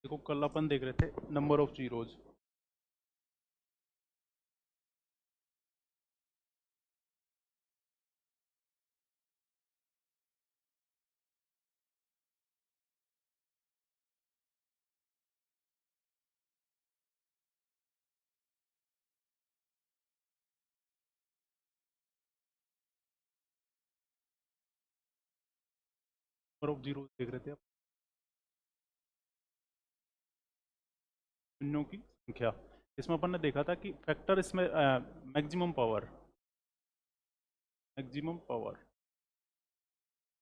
देखो कल अपन देख रहे थे number of zeros. Number of zeros देख रहे थे आप, शून्यों की संख्या। इसमें अपन ने देखा था कि फैक्टर इसमें मैक्सिमम पावर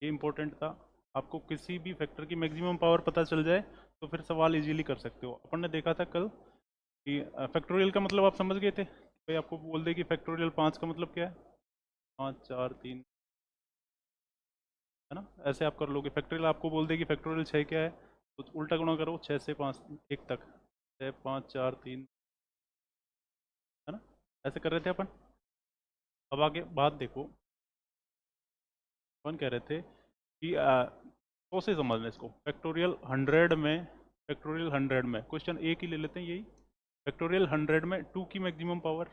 ये इंपॉर्टेंट था। आपको किसी भी फैक्टर की मैक्सिमम पावर पता चल जाए तो फिर सवाल इजीली कर सकते हो। अपन ने देखा था कल कि फैक्टोरियल का मतलब आप समझ गए थे। भाई आपको बोल दे कि फैक्टोरियल 5 का मतलब क्या है, 5 4 3, है ना। ऐसे आप कर लोगे। फैक्टोरियल आपको बोल दे कि फैक्टोरियल 6 क्या है, तो उल्टा गुणा करो 6 से 5 1 तक, 6 5 4 3, है ना। ऐसे कर रहे थे अपन। अब आगे बात देखो। अपन कह रहे थे कि सौ से समझना इसको। फैक्टोरियल 100 में क्वेश्चन एक ही ले लेते हैं, यही। फैक्टोरियल 100 में 2 की मैक्सिमम पावर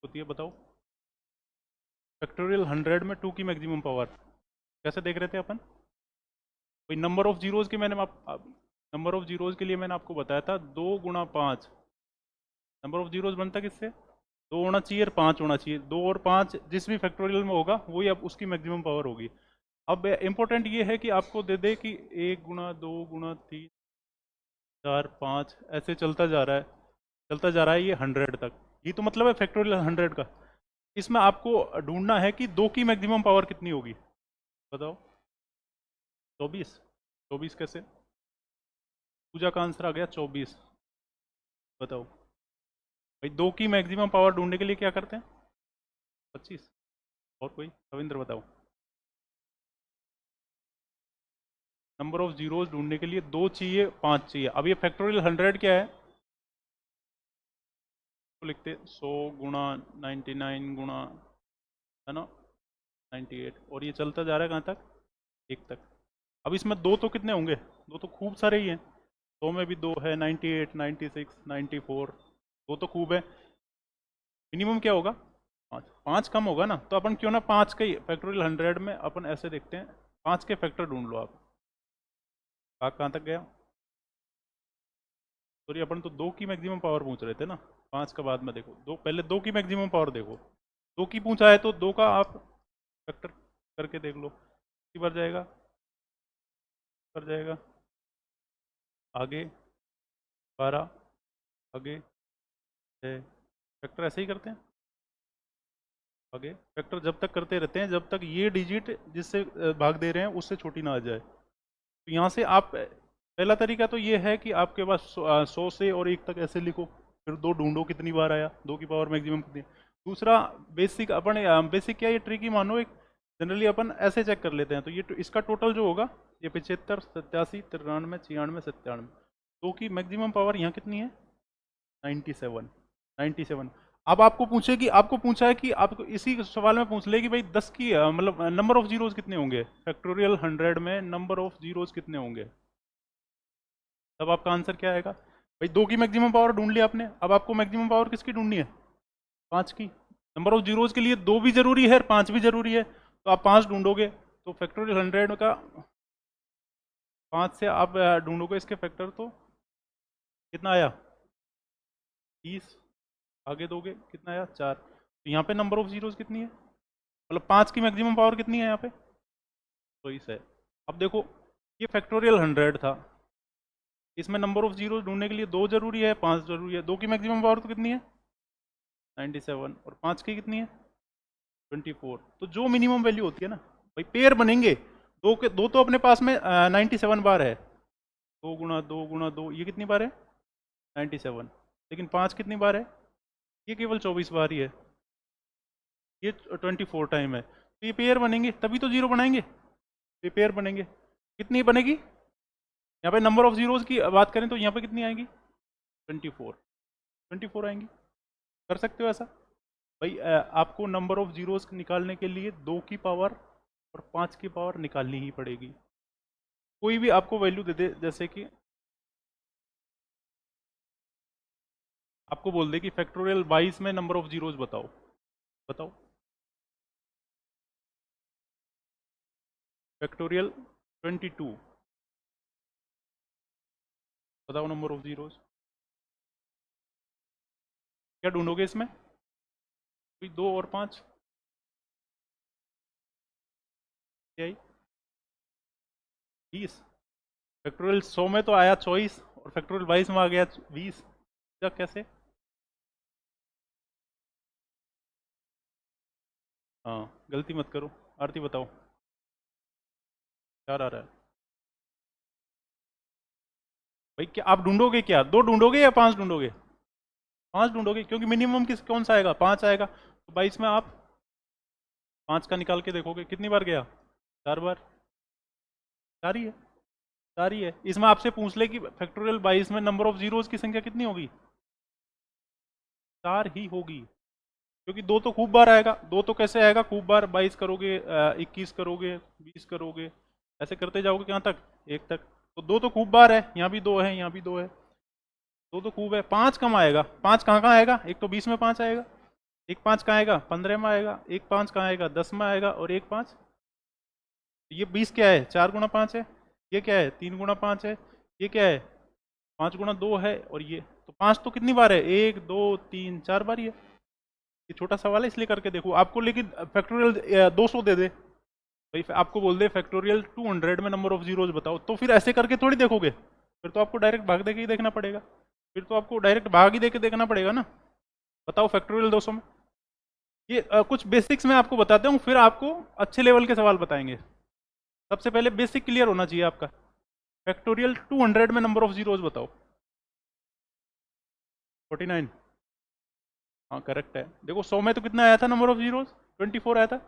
होती है, बताओ। फैक्टोरियल 100 में 2 की मैक्सिमम पावर कैसे देख रहे थे अपन। भाई नंबर ऑफ जीरोज के नंबर ऑफ जीरोज के लिए मैंने आपको बताया था 2 × 5। नंबर ऑफ जीरोज बनता किससे, 2 होना चाहिए और 5 होना चाहिए। 2 और 5 जिस भी फैक्टोरियल में होगा वही अब उसकी मैक्सिमम पावर होगी। अब इंपॉर्टेंट ये है कि आपको दे दे कि 1 × 2 × 3 4 5 ऐसे चलता जा रहा है ये 100 तक। ये तो मतलब है फैक्टोरियल 100 का। इसमें आपको ढूंढना है कि 2 की मैक्सिमम पावर कितनी होगी, बताओ। 24। 24 कैसे, पूजा का आंसर आ गया 24। बताओ भाई, 2 की मैक्सिमम पावर ढूंढने के लिए क्या करते हैं, 25। और कोई, रविंद्र बताओ। नंबर ऑफ जीरोज ढूंढने के लिए 2 चाहिए 5 चाहिए। अब ये फैक्टोरियल 100 क्या है, तो लिखते 100 × 99 है ना 98, और ये चलता जा रहा है कहाँ तक, 1 तक। अब इसमें दो तो कितने होंगे, दो तो खूब सारे ही हैं। 100 में भी 2 है, 98 96 94, दो तो खूब है। मिनिमम क्या होगा, 5। 5 कम होगा ना, तो अपन क्यों ना 5 के फैक्टोरियल 100 में अपन ऐसे देखते हैं। 5 के फैक्टर ढूंढ लो आप। कहाँ तक गया, सॉरी अपन तो 2 की मैक्सिमम पावर पूछ रहे थे ना। 5 का बाद में देखो, दो पहले 2 की मैक्सिमम पावर देखो। 2 की पूछा है तो 2 का आप फैक्टर करके देख लो, कितनी बार जाएगा, कर जाएगा। आगे 12, आगे 6। फैक्टर ऐसे ही करते हैं। आगे फैक्टर जब तक करते रहते हैं जब तक ये डिजिट जिससे भाग दे रहे हैं उससे छोटी ना आ जाए। तो यहाँ से आप पहला तरीका तो ये है कि आपके पास 100 से और 1 तक ऐसे लिखो, फिर 2 ढूंढो कितनी बार आया, 2 की पावर मैक्सिमम कितनी है। दूसरा बेसिक अपन बेसिक क्या, ये ट्रिकी मानो एक। जनरली अपन ऐसे चेक कर लेते हैं, तो ये इसका टोटल जो होगा ये 75 87 93 96 97। 2 की मैक्सिमम पावर यहाँ कितनी है, 97। 97। अब आपको पूछा है कि आपको इसी सवाल में पूछ ले कि भाई 10 की मतलब नंबर ऑफ जीरोज कितने होंगे, फैक्टोरियल 100 में नंबर ऑफ जीरोज कितने होंगे। तब आपका आंसर क्या आएगा। भाई 2 की मैक्सिमम पावर ढूंढ लिया आपने, अब आपको मैक्सिमम पावर किसकी ढूंढनी है, 5 की। नंबर ऑफ जीरोज के लिए 2 भी जरूरी है और 5 भी जरूरी है, तो आप 5 ढूंढोगे। तो फैक्टोरियल 100 का 5 से आप ढूंढोगे इसके फैक्टर, तो कितना आया, 30। आगे दोगे कितना आया, 4। तो यहाँ पे नंबर ऑफ जीरोज कितनी है, मतलब 5 की मैक्सिमम पावर कितनी है यहाँ पे, 24 है। अब देखो ये फैक्टोरियल 100 था, इसमें नंबर ऑफ जीरो ढूंढने के लिए 2 जरूरी है 5 जरूरी है। 2 की मैक्सिमम पावर तो कितनी है, 97, और 5 की कितनी है, 24। तो जो मिनिमम वैल्यू होती है ना, भाई पेयर बनेंगे। दो तो अपने पास में 97 बार है। 2 × 2 × 2 ये कितनी बार है, 97। लेकिन 5 कितनी बार है, ये केवल 24 बार ही है, ये 24 टाइम है। तो ये पेयर बनेंगे तभी तो जीरो बनाएंगे, ये पेयर बनेंगे। कितनी बनेगी, यहाँ पे नंबर ऑफ जीरोज की बात करें तो यहाँ पे कितनी आएंगी, 24। 24 आएंगी। कर सकते हो ऐसा। भाई आपको नंबर ऑफ जीरोस निकालने के लिए 2 की पावर और 5 की पावर निकालनी ही पड़ेगी। कोई भी आपको वैल्यू दे दे, जैसे कि आपको बोल दे कि फैक्टोरियल 22 में नंबर ऑफ जीरोज बताओ, बताओ फैक्टोरियल 22, बताओ नंबर ऑफ जीरोज। क्या ढूंढोगे इसमें? कोई 2 और 5 क्या आई? 20। फैक्टोरियल 100 में तो आया 24 और फैक्टोरियल 22 में आ गया 20। क्या, कैसे? हाँ, गलती मत करो। आरती बताओ क्या आ रहा है भाई? क्या आप ढूंढोगे? क्या 2 ढूंढोगे या 5 ढूंढोगे? 5 ढूंढोगे, क्योंकि मिनिमम किस कौन सा आएगा? 5 आएगा। तो 22 में आप 5 का निकाल के देखोगे कितनी बार गया? 4 बार। 4 ही है, 4 ही है। इसमें आपसे पूछ ले कि फैक्टोरियल 22 में नंबर ऑफ जीरोज की संख्या कितनी होगी? 4 ही होगी, क्योंकि 2 तो खूब बार आएगा। 2 तो कैसे आएगा खूब बार? 22 करोगे, 21 करोगे, 20 करोगे, ऐसे करते जाओगे कहाँ तक? 1 तक। तो 2 तो खूब बार है, यहाँ भी 2 है, यहाँ भी 2 है। 2 तो खूब है। 5 कम आएगा। 5 कहाँ कहाँ आएगा? एक तो 20 में 5 आएगा, एक 5 कहाँ आएगा? 15 में आएगा, एक 5 कहाँ आएगा? 10 में आएगा, और एक 5। ये 20 क्या है? 4 गुणा 5 है। ये क्या है? 3 गुणा 5 है। ये क्या है? 5 गुणा 2 है। और ये तो 5 तो कितनी बार है? 1 2 3 4 बार ही है। ये छोटा सवाल है इसलिए करके देखो आपको। लेकिन फैक्टोरियल 200 दे दे भाई, आपको बोल दे फैक्टोरियल 200 में नंबर ऑफ जीरोज बताओ, तो फिर ऐसे करके थोड़ी देखोगे। फिर तो आपको डायरेक्ट भाग दे के ही देखना पड़ेगा। फिर तो आपको डायरेक्ट भाग ही दे के देखना पड़ेगा ना। बताओ फैक्टोरियल 200 में। ये कुछ बेसिक्स मैं आपको बताता हूँ, फिर आपको अच्छे लेवल के सवाल बताएंगे। सबसे पहले बेसिक क्लियर होना चाहिए आपका। फैक्टोरियल 200 में नंबर ऑफ जीरोज बताओ। 49। हाँ करेक्ट है। देखो 100 में तो कितना आया था नंबर ऑफ जीरोज? 24 आया था।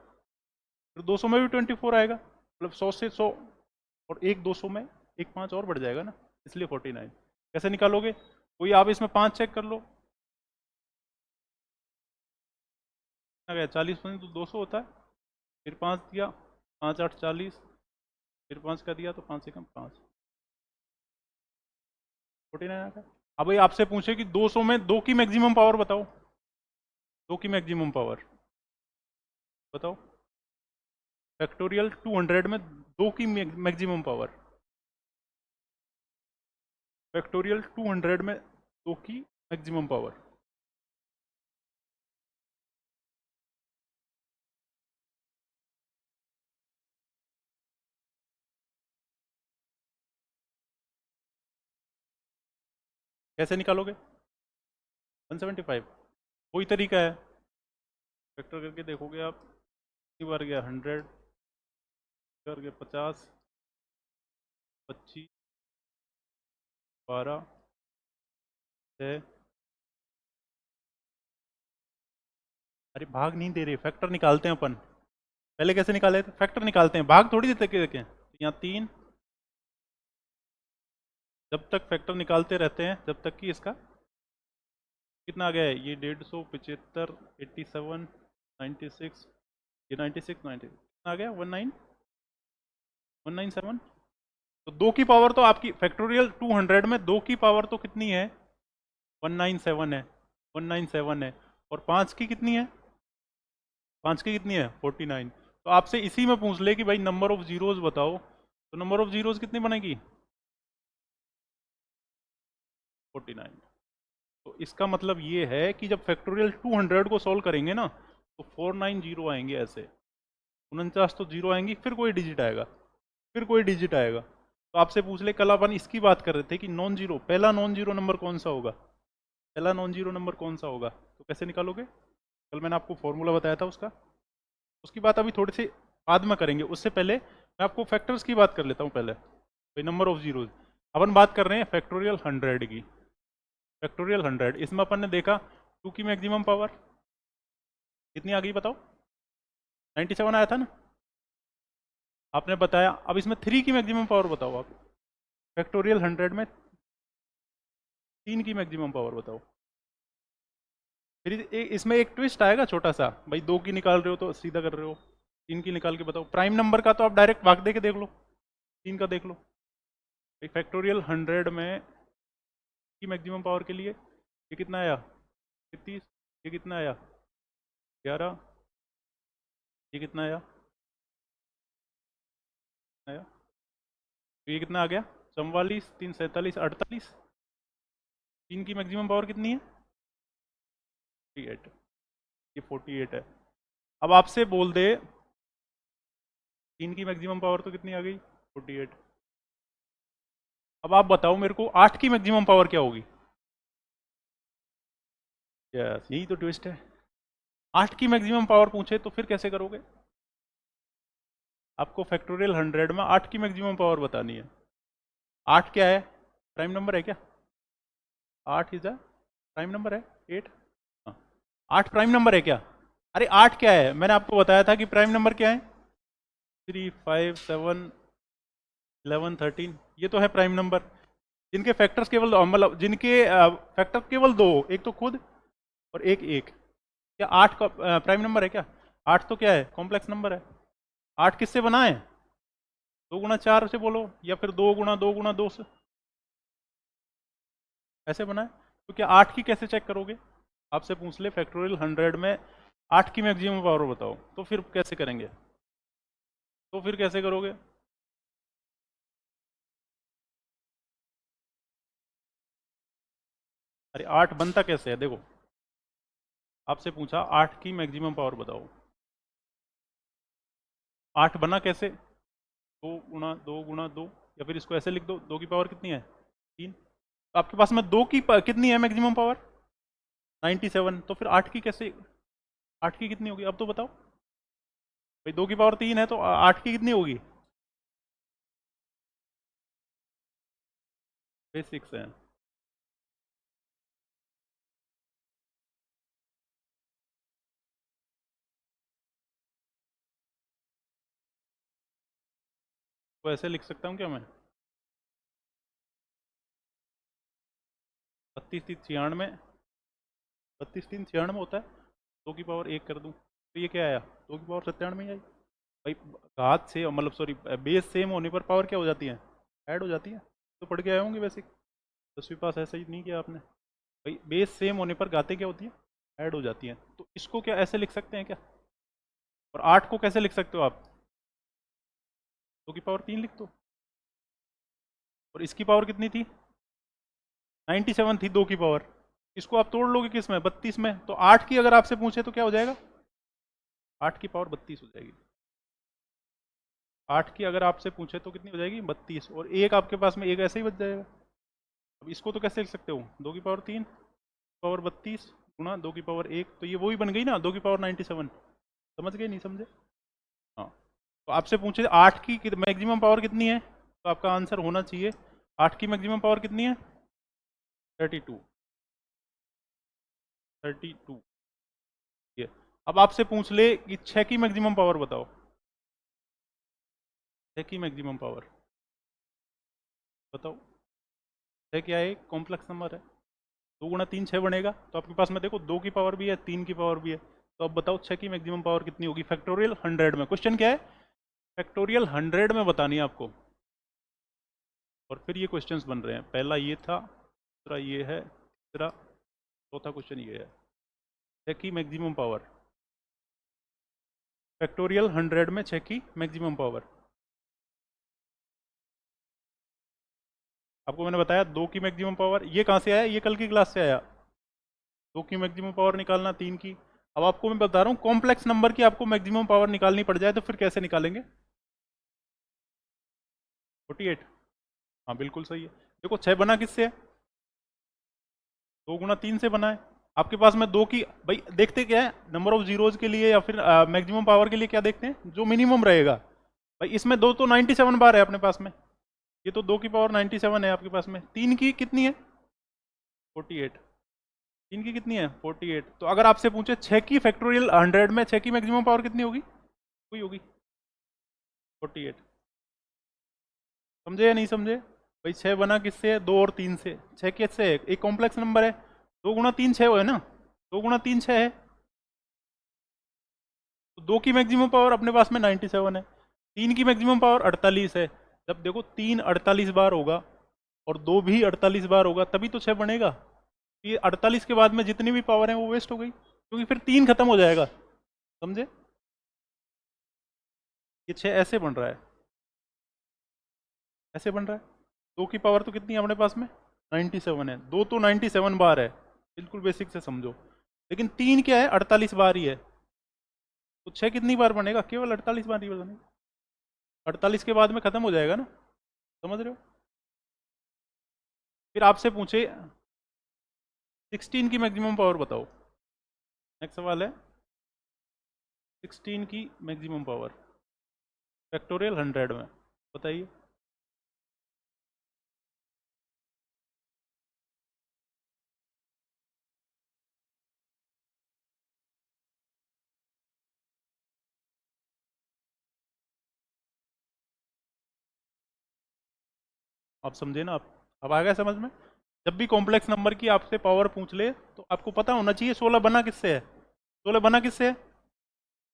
फिर 200 में भी 24 आएगा, मतलब 100 से 100 और एक 200 में एक 5 और बढ़ जाएगा ना, इसलिए 49। कैसे निकालोगे? कोई आप इसमें 5 चेक कर लो। कितना गया? 40 तो 200 होता है। फिर 5 दिया, 5 8 40, फिर 5 का दिया तो 5 से कम 5, 49 आता है। अब भाई आपसे पूछे कि 200 में 2 की मैक्सिमम पावर बताओ। 2 की मैक्सिमम पावर बताओ। फैक्टोरियल 200 में 2 की मैक्सिमम पावर। फैक्टोरियल 200 में 2 की मैक्सिमम पावर। कैसे निकालोगे? 175। वही तरीका है, फैक्टर करके देखोगे आप। कितनी बार गया? 100 करके 50, 25, 12, 6। अरे भाग नहीं दे रहे, फैक्टर निकालते हैं अपन। पहले कैसे निकाले थे? फैक्टर निकालते हैं, भाग थोड़ी देते के देखें। यहाँ 3, जब तक फैक्टर निकालते रहते हैं जब तक कि इसका कितना आ गया है? ये 150, 75, 87, 96, ये 96, 90 कितना आ गया? 197। तो 2 की पावर तो आपकी फैक्टोरियल 200 में 2 की पावर तो कितनी है? 197 है, 197 है। और 5 की कितनी है? 5 की कितनी है? 49। तो आपसे इसी में पूछ ले कि भाई नंबर ऑफ जीरोज बताओ, तो नंबर ऑफ जीरोज कितनी बनेगी? 49। तो इसका मतलब ये है कि जब फैक्टोरियल 200 को सॉल्व करेंगे ना, तो 490 आएंगे ऐसे। 49 तो जीरो आएंगी, फिर कोई डिजिट आएगा, फिर कोई डिजिट आएगा। तो आपसे पूछ ले, कल अपन इसकी बात कर रहे थे कि नॉन जीरो, पहला नॉन जीरो नंबर कौन सा होगा? पहला नॉन जीरो नंबर कौन सा होगा? तो कैसे निकालोगे? कल मैंने आपको फॉर्मूला बताया था उसका, उसकी बात अभी थोड़ी सी बाद में करेंगे। उससे पहले मैं आपको फैक्टर्स की बात कर लेता हूँ पहले, भाई नंबर ऑफ जीरोज। अपन बात कर रहे हैं फैक्टोरियल 100 की। फैक्टोरियल 100, इसमें अपन ने देखा 2 की मैक्सिमम पावर कितनी आ गई बताओ? 97 आया था ना, आपने बताया। अब इसमें 3 की मैक्सिमम पावर बताओ आप। फैक्टोरियल 100 में 3 की मैक्सिमम पावर बताओ। फिर इसमें एक ट्विस्ट आएगा छोटा सा, भाई 2 की निकाल रहे हो तो सीधा कर रहे हो, तीन की निकाल के बताओ। प्राइम नंबर का तो आप डायरेक्ट भाग दे के देख लो, तीन का देख लो। फैक्टोरियल 100 में की मैक्सिमम पावर के लिए ये कितना आया 33, ये कितना आया 11, ये कितना आया आया, तो ये कितना आ गया 44, 3 47, 48। तीन की मैक्सिमम पावर कितनी है 48, ये 48 है। अब आपसे बोल दे तीन की मैक्सिमम पावर तो कितनी आ गई 48। अब आप बताओ मेरे को 8 की मैक्सिमम पावर क्या होगी। यस, यही तो ट्विस्ट है। 8 की मैक्सिमम पावर पूछे तो फिर कैसे करोगे। आपको फैक्टोरियल 100 में 8 की मैक्सिमम पावर बतानी है। 8 क्या है, प्राइम नंबर है क्या। 8 इज अ प्राइम नंबर है 8। हाँ, 8 प्राइम नंबर है क्या। अरे 8 क्या है, मैंने आपको बताया था कि प्राइम नंबर क्या है 3 5 7 11 13, ये तो है प्राइम नंबर। जिनके फैक्टर्स केवल मतलब जिनके फैक्टर केवल दो, एक तो खुद और एक एक, क्या 8 का प्राइम नंबर है क्या। 8 तो क्या है कॉम्प्लेक्स नंबर है। 8 किससे बना है 2 गुणा 4 से बोलो, या फिर 2 गुणा 2 गुणा 2 से, ऐसे बना है। तो क्या 8 की कैसे चेक करोगे, आपसे पूछ ले फैक्टोरियल 100 में 8 की मैक्सिमम पावर बताओ, तो फिर कैसे करेंगे, तो फिर कैसे करोगे। अरे 8 बनता कैसे है देखो, आपसे पूछा 8 की मैक्सिमम पावर बताओ, 8 बना कैसे 2 गुणा 2, या फिर इसको ऐसे लिख दो 2 की पावर कितनी है 3। तो आपके पास में 2 की कितनी है मैक्सिमम पावर 97, तो फिर 8 की कैसे, 8 की कितनी होगी अब तो बताओ भाई। 2 की पावर 3 है तो 8 की कितनी होगी, बेसिक्स है। तो ऐसे लिख सकता हूँ क्या मैं 32 3 96, 32 3 96 होता है, 2 की पावर 1 कर दूँ तो ये क्या आया 2 की पावर 97 ही आई भाई। घात से मतलब सॉरी बेस सेम होने पर पावर क्या हो जाती है ऐड हो जाती है। तो पढ़ के आए होंगे बेसिक 10वीं पास, ऐसा ही नहीं किया आपने भाई। बेस सेम होने पर घातें क्या होती है ऐड हो जाती हैं। तो इसको क्या ऐसे लिख सकते हैं क्या, और 8 को कैसे लिख सकते हो आप 2 की पावर 3 लिख दो। और इसकी पावर कितनी थी 97 थी 2 की पावर, इसको आप तोड़ लोगे किस में 32 में, तो 8 की अगर आपसे पूछे तो क्या हो जाएगा 8 की पावर 32 हो जाएगी। 8 की अगर आपसे पूछे तो कितनी हो जाएगी 32, और एक आपके पास में एक ऐसे ही बच जाएगा। अब इसको तो कैसे लिख सकते हो 2 की पावर 3 पावर 32 गुणा 2 की पावर 1, तो ये वही बन गई ना 2 की पावर 97। समझ गए नहीं समझे। हाँ, तो आपसे पूछे 8 की मैक्सिमम पावर कितनी है, तो आपका आंसर होना चाहिए 8 की मैक्सिमम पावर कितनी है 32, 32 ये। अब आपसे पूछ ले कि 6 की मैक्सिमम पावर बताओ, 6 की मैक्सिमम पावर बताओ। 6 क्या है कॉम्प्लेक्स नंबर है, 2 गुणा 3 6 बनेगा, तो आपके पास में देखो 2 की पावर भी है 3 की पावर भी है। तो अब बताओ 6 की मैक्सिमम पावर कितनी होगी फैक्टोरियल 100 में। क्वेश्चन क्या है फैक्टोरियल 100 में बतानी है आपको। और फिर ये क्वेश्चंस बन रहे हैं, पहला ये था, दूसरा ये है, तीसरा, चौथा क्वेश्चन ये है 6 की मैक्सिमम पावर फैक्टोरियल 100 में 6 की मैक्सिमम पावर। आपको मैंने बताया 2 की मैक्सिमम पावर, ये कहाँ से आया ये कल की क्लास से आया। 2 की मैक्सिमम पावर निकालना 3 की। अब आपको मैं बता रहा हूँ कॉम्प्लेक्स नंबर की आपको मैक्सिमम पावर निकालनी पड़ जाए तो फिर कैसे निकालेंगे 48। हाँ बिल्कुल सही है। देखो 6 बना किससे है 2 गुणा 3 से बना है। आपके पास में 2 की भाई देखते क्या है नंबर ऑफ जीरोज के लिए या फिर मैक्सिमम पावर के लिए क्या देखते हैं जो मिनिमम रहेगा। भाई इसमें 2 तो 97 बार है अपने पास में, ये तो 2 की पावर 97 है आपके पास में। 3 की कितनी है 48, 3 की कितनी है 48। तो अगर आपसे पूछे 6 की फैक्टोरियल 100 में 6 की मैक्सिमम पावर कितनी होगी, कोई होगी 48। समझे या नहीं समझे भाई। 6 बना किससे है 2 और 3 से, 6 किससे है एक कॉम्प्लेक्स नंबर है, 2 गुणा 3 6 है ना, 2 गुणा 3 6 है, तो 2 की मैक्सिमम पावर अपने पास में 97 है, 3 की मैक्सिमम पावर 48 है। जब देखो 3 48 बार होगा और 2 भी 48 बार होगा तभी तो 6 बनेगा। ये 48 के बाद में जितनी भी पावर है वो वेस्ट हो गई, क्योंकि फिर 3 खत्म हो जाएगा, समझे? ये 6 ऐसे बन रहा है, ऐसे बन रहा है। 2 की पावर तो कितनी है अपने पास में, 97 है, 2 तो 97 बार है, बिल्कुल बेसिक से समझो। लेकिन 3 क्या है, 48 बार ही है। तो 6 कितनी बार बनेगा, केवल 48 बार ही बनेगा। 48 के बाद में खत्म हो जाएगा ना, समझ रहे हो? फिर आपसे पूछे 16 की मैक्सिमम पावर बताओ। नेक्स्ट सवाल है 16 की मैक्सिमम पावर फैक्टोरियल 100 में, बताइए। आप समझे ना, आप अब आ गया समझ में? जब भी कॉम्प्लेक्स नंबर की आपसे पावर पूछ ले तो आपको पता होना चाहिए 16 बना किससे है। 16 बना किससे है,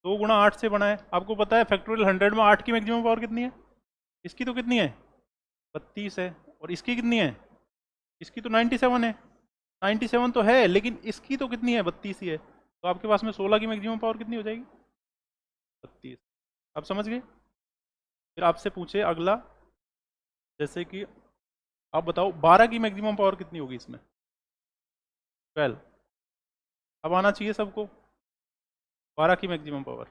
2 गुणा 8 से बना है। आपको पता है फैक्टोरियल 100 में 8 की मैक्सिमम पावर कितनी है, इसकी तो कितनी है, 32 है। और इसकी कितनी है, इसकी तो 97 है। 97 तो है लेकिन इसकी तो कितनी है, 32 ही है। तो आपके पास में 16 की मैक्सिमम पावर कितनी हो जाएगी, 32। आप समझ गए? फिर आपसे पूछे अगला, जैसे कि आप बताओ 12 की मैक्सिमम पावर कितनी होगी इसमें, 12। अब आना चाहिए सबको, 12 की मैक्सिमम पावर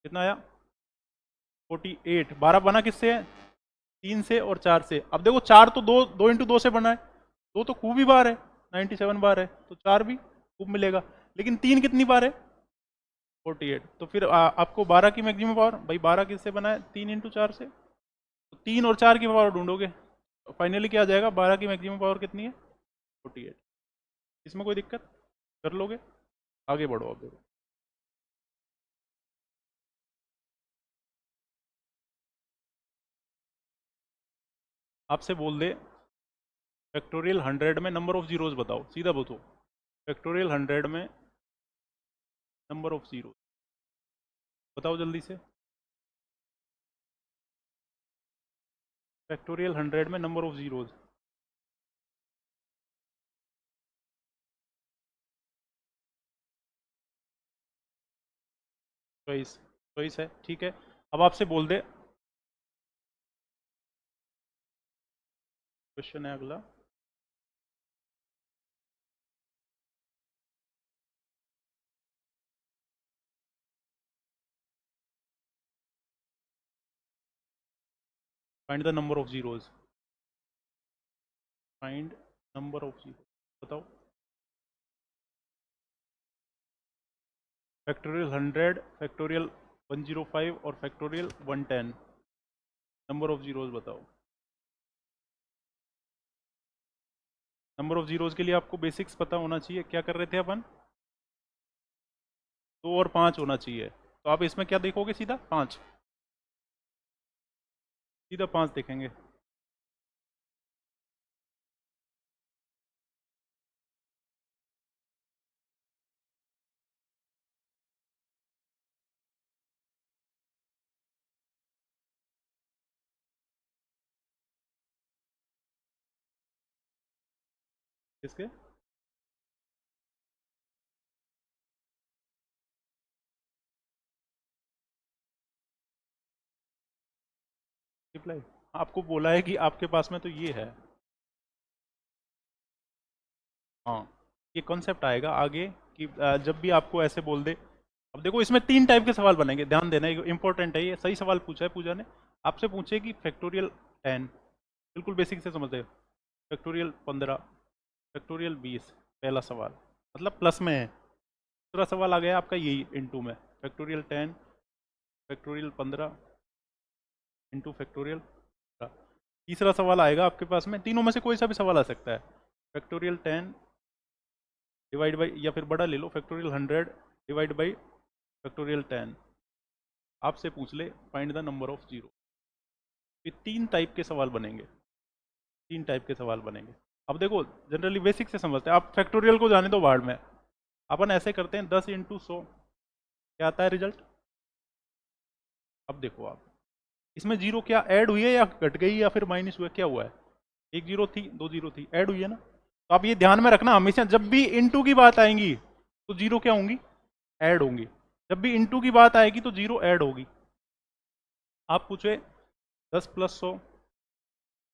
कितना आया, 48। 12 बना किससे है, 3 से और 4 से। अब देखो 4 तो 2 से बना है, 2 तो खूब ही बार है, 97 बार है, तो 4 भी खूब मिलेगा। लेकिन 3 कितनी बार है, 48। तो फिर आपको 12 की मैक्सिमम पावर, भाई 12 किससे बना है, 3 × 4 से। तो 3 और 4 की पावर ढूंढोगे तो फाइनली क्या आ जाएगा, 12 की मैक्सिमम पावर कितनी है, 48। इसमें कोई दिक्कत, कर लोगे? आगे बढ़ो अब देखो। आपसे बोल दे फैक्टोरियल 100 में नंबर ऑफ जीरोज बताओ, सीधा बताओ फैक्टोरियल 100 में नंबर ऑफ जीरो, बताओ जल्दी से। फैक्टोरियल 100 में number of zeros, choice, choice है, ठीक है। अब आपसे बोल दे, क्वेश्चन है अगला, find the number of zeros, find number of zero, बताओ। फैक्टोरियल 100, फैक्टोरियल 105 और फैक्टोरियल 110, नंबर ऑफ जीरोज बताओ। नंबर ऑफ जीरोज के लिए आपको बेसिक्स पता होना चाहिए। क्या कर रहे थे अपन, 2 और 5 होना चाहिए। तो आप इसमें क्या देखोगे, सीधा 5, सीधा 5 देखेंगे। किसके, रिप्लाई, आपको बोला है कि आपके पास में तो ये है। हाँ, ये कॉन्सेप्ट आएगा आगे कि जब भी आपको ऐसे बोल दे। अब देखो इसमें 3 टाइप के सवाल बनेंगे, ध्यान देना, इंपॉर्टेंट है ये। सही सवाल पूछा है पूजा ने, आपसे पूछे कि फैक्टोरियल 10, बिल्कुल बेसिक से समझ रहे हो, फैक्टोरियल 15, फैक्टोरियल 20, पहला सवाल, मतलब प्लस में है। दूसरा सवाल आ गया आपका यही इनटू में, फैक्टोरियल 10, फैक्टोरियल 15 इंटू फैक्टोरियल। तीसरा सवाल आएगा आपके पास में, तीनों में से कोई सा भी सवाल आ सकता है, फैक्टोरियल 10 डिवाइड बाई, या फिर बड़ा ले लो फैक्टोरियल 100 डिवाइड बाई फैक्टोरियल 10। आपसे पूछ ले find the number of zero. ये 3 टाइप के सवाल बनेंगे, 3 टाइप के सवाल बनेंगे। अब देखो जनरली बेसिक से समझते हैं, आप फैक्टोरियल को जाने दो बाहर में। अपन ऐसे करते हैं 10 × 100, क्या आता है रिजल्ट? अब देखो आप, इसमें जीरो क्या ऐड हुई है या घट गई या फिर माइनस हुआ है, क्या हुआ है? एक जीरो थी, दो जीरो थी, ऐड हुई है ना। तो आप ये ध्यान में रखना, हमेशा जब भी इनटू की बात आएंगी तो जीरो क्या होंगी? ऐड होंगी। जब भी इनटू की बात आएगी तो जीरो ऐड होगी। आप पूछे 10 + 100,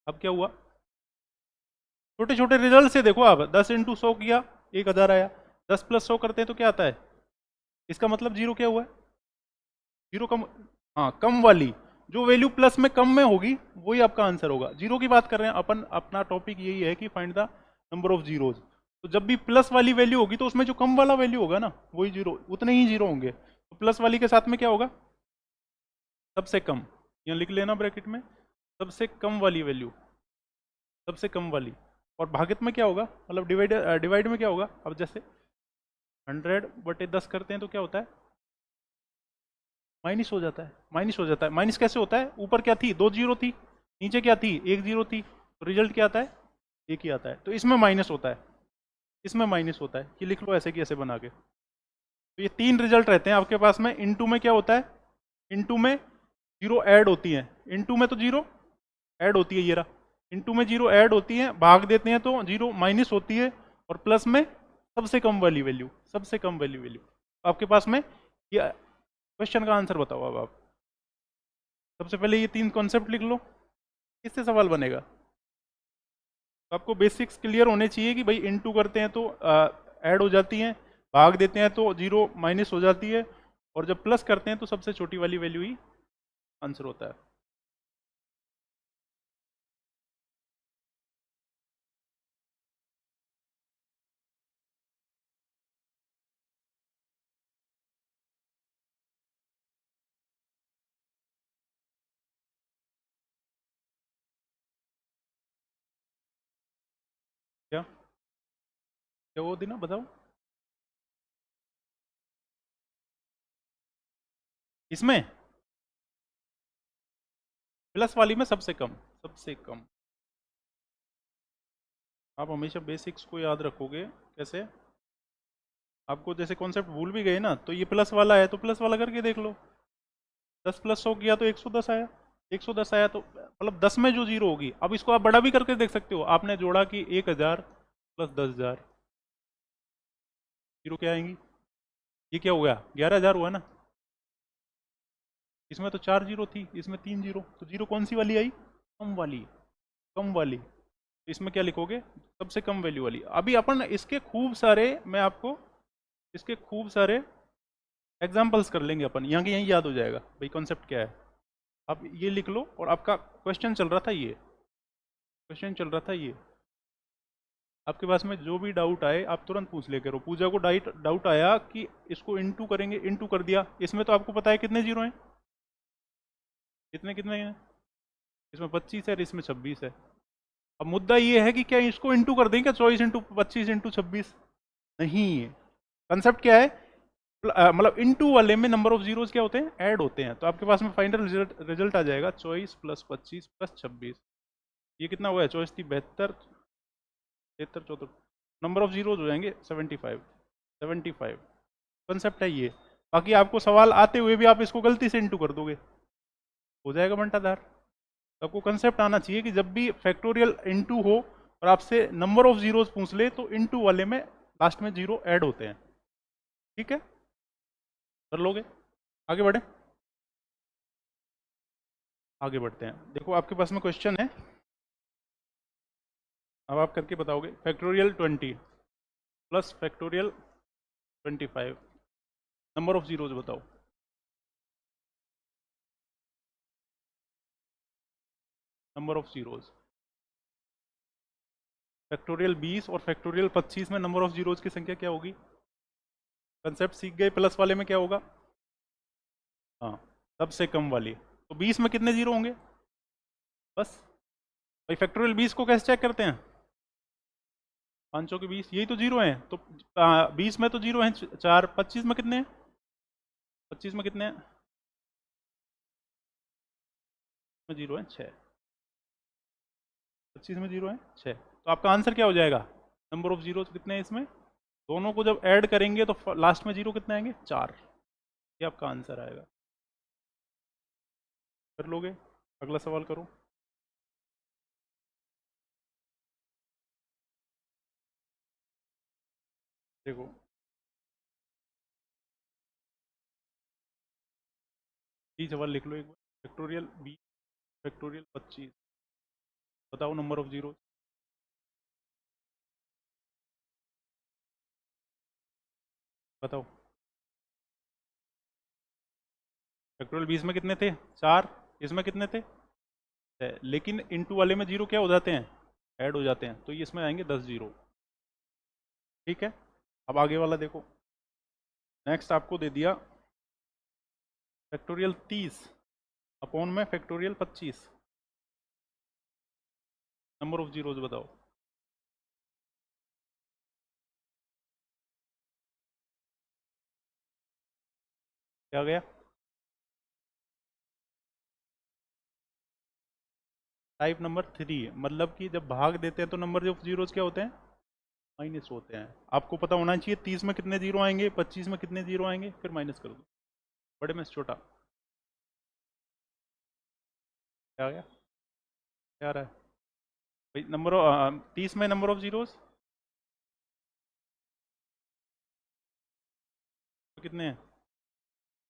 अब क्या हुआ? छोटे छोटे रिजल्ट से देखो आप, 10 × 100 किया 1000 आया, 10 + 100 करते हैं तो क्या आता है? इसका मतलब जीरो क्या हुआ है? जीरो कम, हाँ कम वाली, जो वैल्यू प्लस में कम में होगी वही आपका आंसर होगा। जीरो की बात कर रहे हैं अपन, अपना टॉपिक यही है कि find the number of zeros. तो जब भी प्लस वाली वैल्यू होगी तो उसमें जो कम वाला वैल्यू होगा ना वही जीरो, उतने ही जीरो होंगे। तो प्लस वाली के साथ में क्या होगा? सबसे कम, यहाँ लिख लेना ब्रैकेट में, सबसे कम वाली वैल्यू, सबसे कम वाली। और भागित में क्या होगा, मतलब डिवाइड, डिवाइड में क्या होगा? अब जैसे 100/10 करते हैं तो क्या होता है? माइनस हो जाता है, माइनस हो जाता है। माइनस कैसे होता है? ऊपर क्या थी? दो जीरो थी, नीचे क्या थी? एक जीरो थी, तो रिजल्ट क्या आता है? एक ही आता है। तो इसमें माइनस होता है, इसमें माइनस होता है, कि लिख लो ऐसे कि ऐसे बना के। तो ये तीन रिजल्ट रहते हैं आपके पास में। इनटू में क्या होता है? इनटू में जीरो ऐड होती है, इनटू में तो जीरो ऐड होती है, ये रहा। इनटू में जीरो ऐड होती है, भाग देते हैं तो जीरो माइनस होती है, और प्लस में सबसे कम वाली वैल्यू, सबसे कम वाली वैल्यू। आपके पास में ये क्वेश्चन का आंसर बताओ अब आप। सबसे पहले ये तीन कॉन्सेप्ट लिख लो, किससे सवाल बनेगा? तो आपको बेसिक्स क्लियर होने चाहिए कि भाई इनटू करते हैं तो ऐड हो जाती हैं, भाग देते हैं तो जीरो माइनस हो जाती है, और जब प्लस करते हैं तो सबसे छोटी वाली वैल्यू ही आंसर होता है। क्या क्या वो दिन बताओ? इसमें प्लस वाली में सबसे कम, सबसे कम। आप हमेशा बेसिक्स को याद रखोगे। कैसे? आपको जैसे कॉन्सेप्ट भूल भी गए ना, तो ये प्लस वाला है तो प्लस वाला करके देख लो। 10 + 100 किया तो 110 आया, 110 आया तो मतलब 10 में जो जीरो होगी। अब इसको आप बड़ा भी करके देख सकते हो। आपने जोड़ा कि 1000 + 10,000, जीरो क्या आएंगी? ये क्या हो गया? 11,000 हुआ ना। इसमें तो 4 जीरो थी, इसमें 3 जीरो, तो जीरो कौन सी वाली आई? कम वाली, कम वाली। तो इसमें क्या लिखोगे? सबसे कम वैल्यू वाली। अभी अपन इसके खूब सारे, मैं आपको इसके खूब सारे एग्जाम्पल्स कर लेंगे अपन, यहाँ के यहीं याद हो जाएगा भाई कॉन्सेप्ट क्या है। आप ये लिख लो। और आपका क्वेश्चन चल रहा था ये, क्वेश्चन चल रहा था ये। आपके पास में जो भी डाउट आए आप तुरंत पूछ ले करो। पूजा को डाउट आया कि इसको इनटू करेंगे, इनटू कर दिया। इसमें तो आपको पता है कितने जीरो हैं, कितने कितने हैं? इसमें 25 है और इसमें 26 है। अब मुद्दा ये है कि क्या इसको इंटू कर देंगे क्या? 24 × 25 × 26? नहीं। कंसेप्ट क्या है? मतलब इनटू वाले में नंबर ऑफ जीरोज क्या होते हैं? ऐड होते हैं। तो आपके पास में फाइनल रिजल्ट रिजल्ट आ जाएगा 24 + 25 + 26। ये कितना हुआ है? 24 × 3 = 72, 73, 74, नंबर ऑफ जीरोज हो जाएंगे 75, 75। कंसेप्ट है ये। बाकी आपको सवाल आते हुए भी आप इसको गलती से इंटू कर दोगे, हो जाएगा बंटाधार। तो आपको कंसेप्ट आना चाहिए कि जब भी फैक्टोरियल इनटू हो और आपसे नंबर ऑफ जीरोस पूछ ले तो इनटू वाले में लास्ट में जीरो ऐड होते हैं। ठीक है, कर लोगे? आगे बढ़े, आगे बढ़ते हैं। देखो आपके पास में क्वेश्चन है, अब आप करके बताओगे। Factorial 20 plus factorial 25, number of zeros बताओ। नंबर ऑफ जीरोज, फैक्टोरियल 20 और फैक्टोरियल 25 में नंबर ऑफ जीरोज की संख्या क्या होगी? कंसेप्ट सीख गए। प्लस वाले में क्या होगा? हाँ, सबसे कम वाली। तो 20 में कितने जीरो होंगे? बस भाई, फैक्टोरियल 20 को कैसे चेक करते हैं? 500 के 20, यही तो जीरो हैं। तो 20 में तो जीरो हैं चार, 25 में कितने हैं? 25 में कितने हैं? में जीरो हैं 6, 25 में जीरो हैं 6। तो आपका आंसर क्या हो जाएगा? नंबर ऑफ जीरो कितने हैं इसमें? दोनों को जब ऐड करेंगे तो लास्ट में जीरो कितने आएंगे? 4। ये आपका आंसर आएगा। कर लोगे? अगला सवाल करो। देखो ये सवाल लिख लो एक बार। फैक्टोरियल 20 फैक्टोरियल 25, बताओ नंबर ऑफ जीरो। बताओ फैक्टोरियल 20 में कितने थे? 4। इसमें कितने थे? 6। लेकिन इंटू वाले में जीरो क्या हो जाते हैं? ऐड हो जाते हैं, तो ये इसमें आएंगे 10 जीरो। ठीक है, अब आगे वाला देखो। नेक्स्ट आपको दे दिया फैक्टोरियल 30 अपॉन में फैक्टोरियल 25, नंबर ऑफ जीरोज बताओ। क्या गया? टाइप नंबर 3, मतलब कि जब भाग देते हैं तो नंबर ऑफ जीरोज क्या होते हैं? माइनस होते हैं। आपको पता होना चाहिए 30 में कितने जीरो आएंगे, 25 में कितने जीरो आएंगे, फिर माइनस कर दो। बड़े में से छोटा क्या आ गया? क्या आ रहा है भाई? नंबर 30 में नंबर ऑफ जीरोज तो कितने हैं?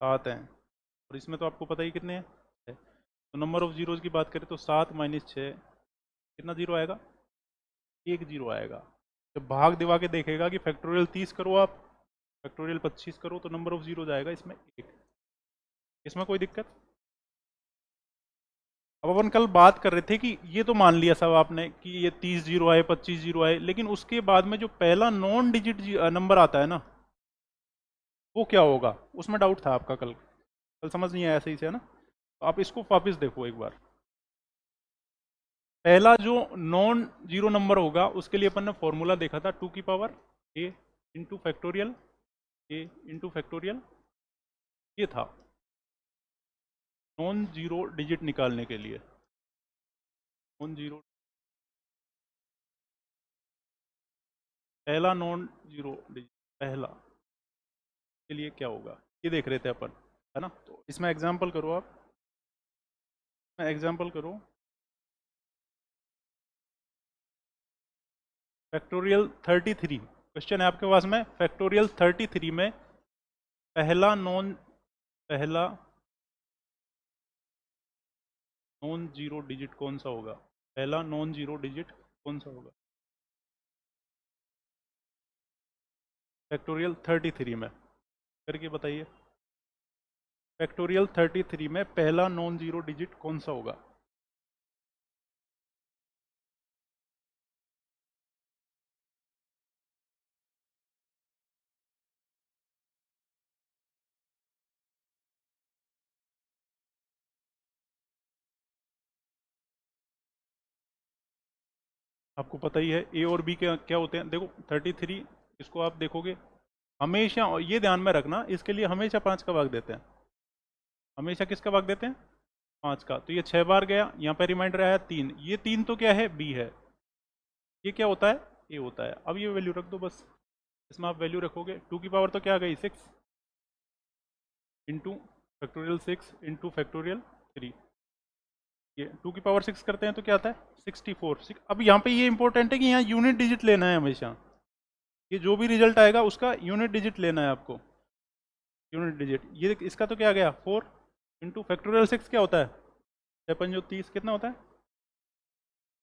7 हैं। और इसमें तो आपको पता ही कितने हैं, 6। तो नंबर ऑफ जीरोज की बात करें तो 7 माइनस 6 कितना जीरो आएगा? 1 जीरो आएगा। जब भाग दिवा के देखेगा कि फैक्टोरियल 30 करो आप, फैक्टोरियल 25 करो, तो नंबर ऑफ जीरोज आएगा इसमें 1। इसमें कोई दिक्कत? अब अपन कल बात कर रहे थे कि ये तो मान लिया सब आपने कि ये 30 जीरो आए, 25 जीरो आए, लेकिन उसके बाद में जो पहला नॉन डिजिट नंबर आता है ना, वो क्या होगा? उसमें डाउट था आपका कल। कल समझ नहीं आया सही से, है ना? तो आप इसको वापस देखो एक बार। पहला जो नॉन जीरो नंबर होगा उसके लिए अपन ने फॉर्मूला देखा था, 2 की पावर ए इंटू फैक्टोरियल ए इंटू फैक्टोरियल। ये था नॉन जीरो डिजिट निकालने के लिए। नॉन जीरो, पहला नॉन जीरो डिजिट, पहला के लिए क्या होगा, ये देख रहे थे अपन, है ना? तो इसमें एग्जांपल करो आप, इसमें एग्जांपल करो। फैक्टोरियल 33 क्वेश्चन है आपके पास में। फैक्टोरियल 33 में पहला नॉन जीरो डिजिट कौन सा होगा? पहला नॉन जीरो डिजिट कौन सा होगा फैक्टोरियल 33 में? करके बताइए। फैक्टोरियल 33 में पहला नॉन जीरो डिजिट कौन सा होगा? आपको पता ही है ए और बी के क्या होते हैं। देखो 33, इसको आप देखोगे हमेशा, और ये ध्यान में रखना, इसके लिए हमेशा 5 का भाग देते हैं। हमेशा किसका भाग देते हैं? 5 का। तो ये 6 बार गया, यहाँ पे रिमाइंडर आया 3। ये 3 तो क्या है? बी है। ये क्या होता है? ए होता है। अब ये वैल्यू रख दो बस। इसमें आप वैल्यू रखोगे 2 की पावर तो क्या आ गई? 6 इंटू फैक्टोरियल 6 इंटू फैक्टोरियल 3। ये 2 की पावर 6 करते हैं तो क्या आता है? 64। अब यहाँ पे ये इंपॉर्टेंट है कि यहाँ यूनिट डिजिट लेना है हमेशा। ये जो भी रिजल्ट आएगा उसका यूनिट डिजिट लेना है आपको। यूनिट डिजिट, ये इसका तो क्या आ गया? 4 इंटू फैक्टोरियल 6 क्या होता है? 6 पंजो 30, कितना होता है?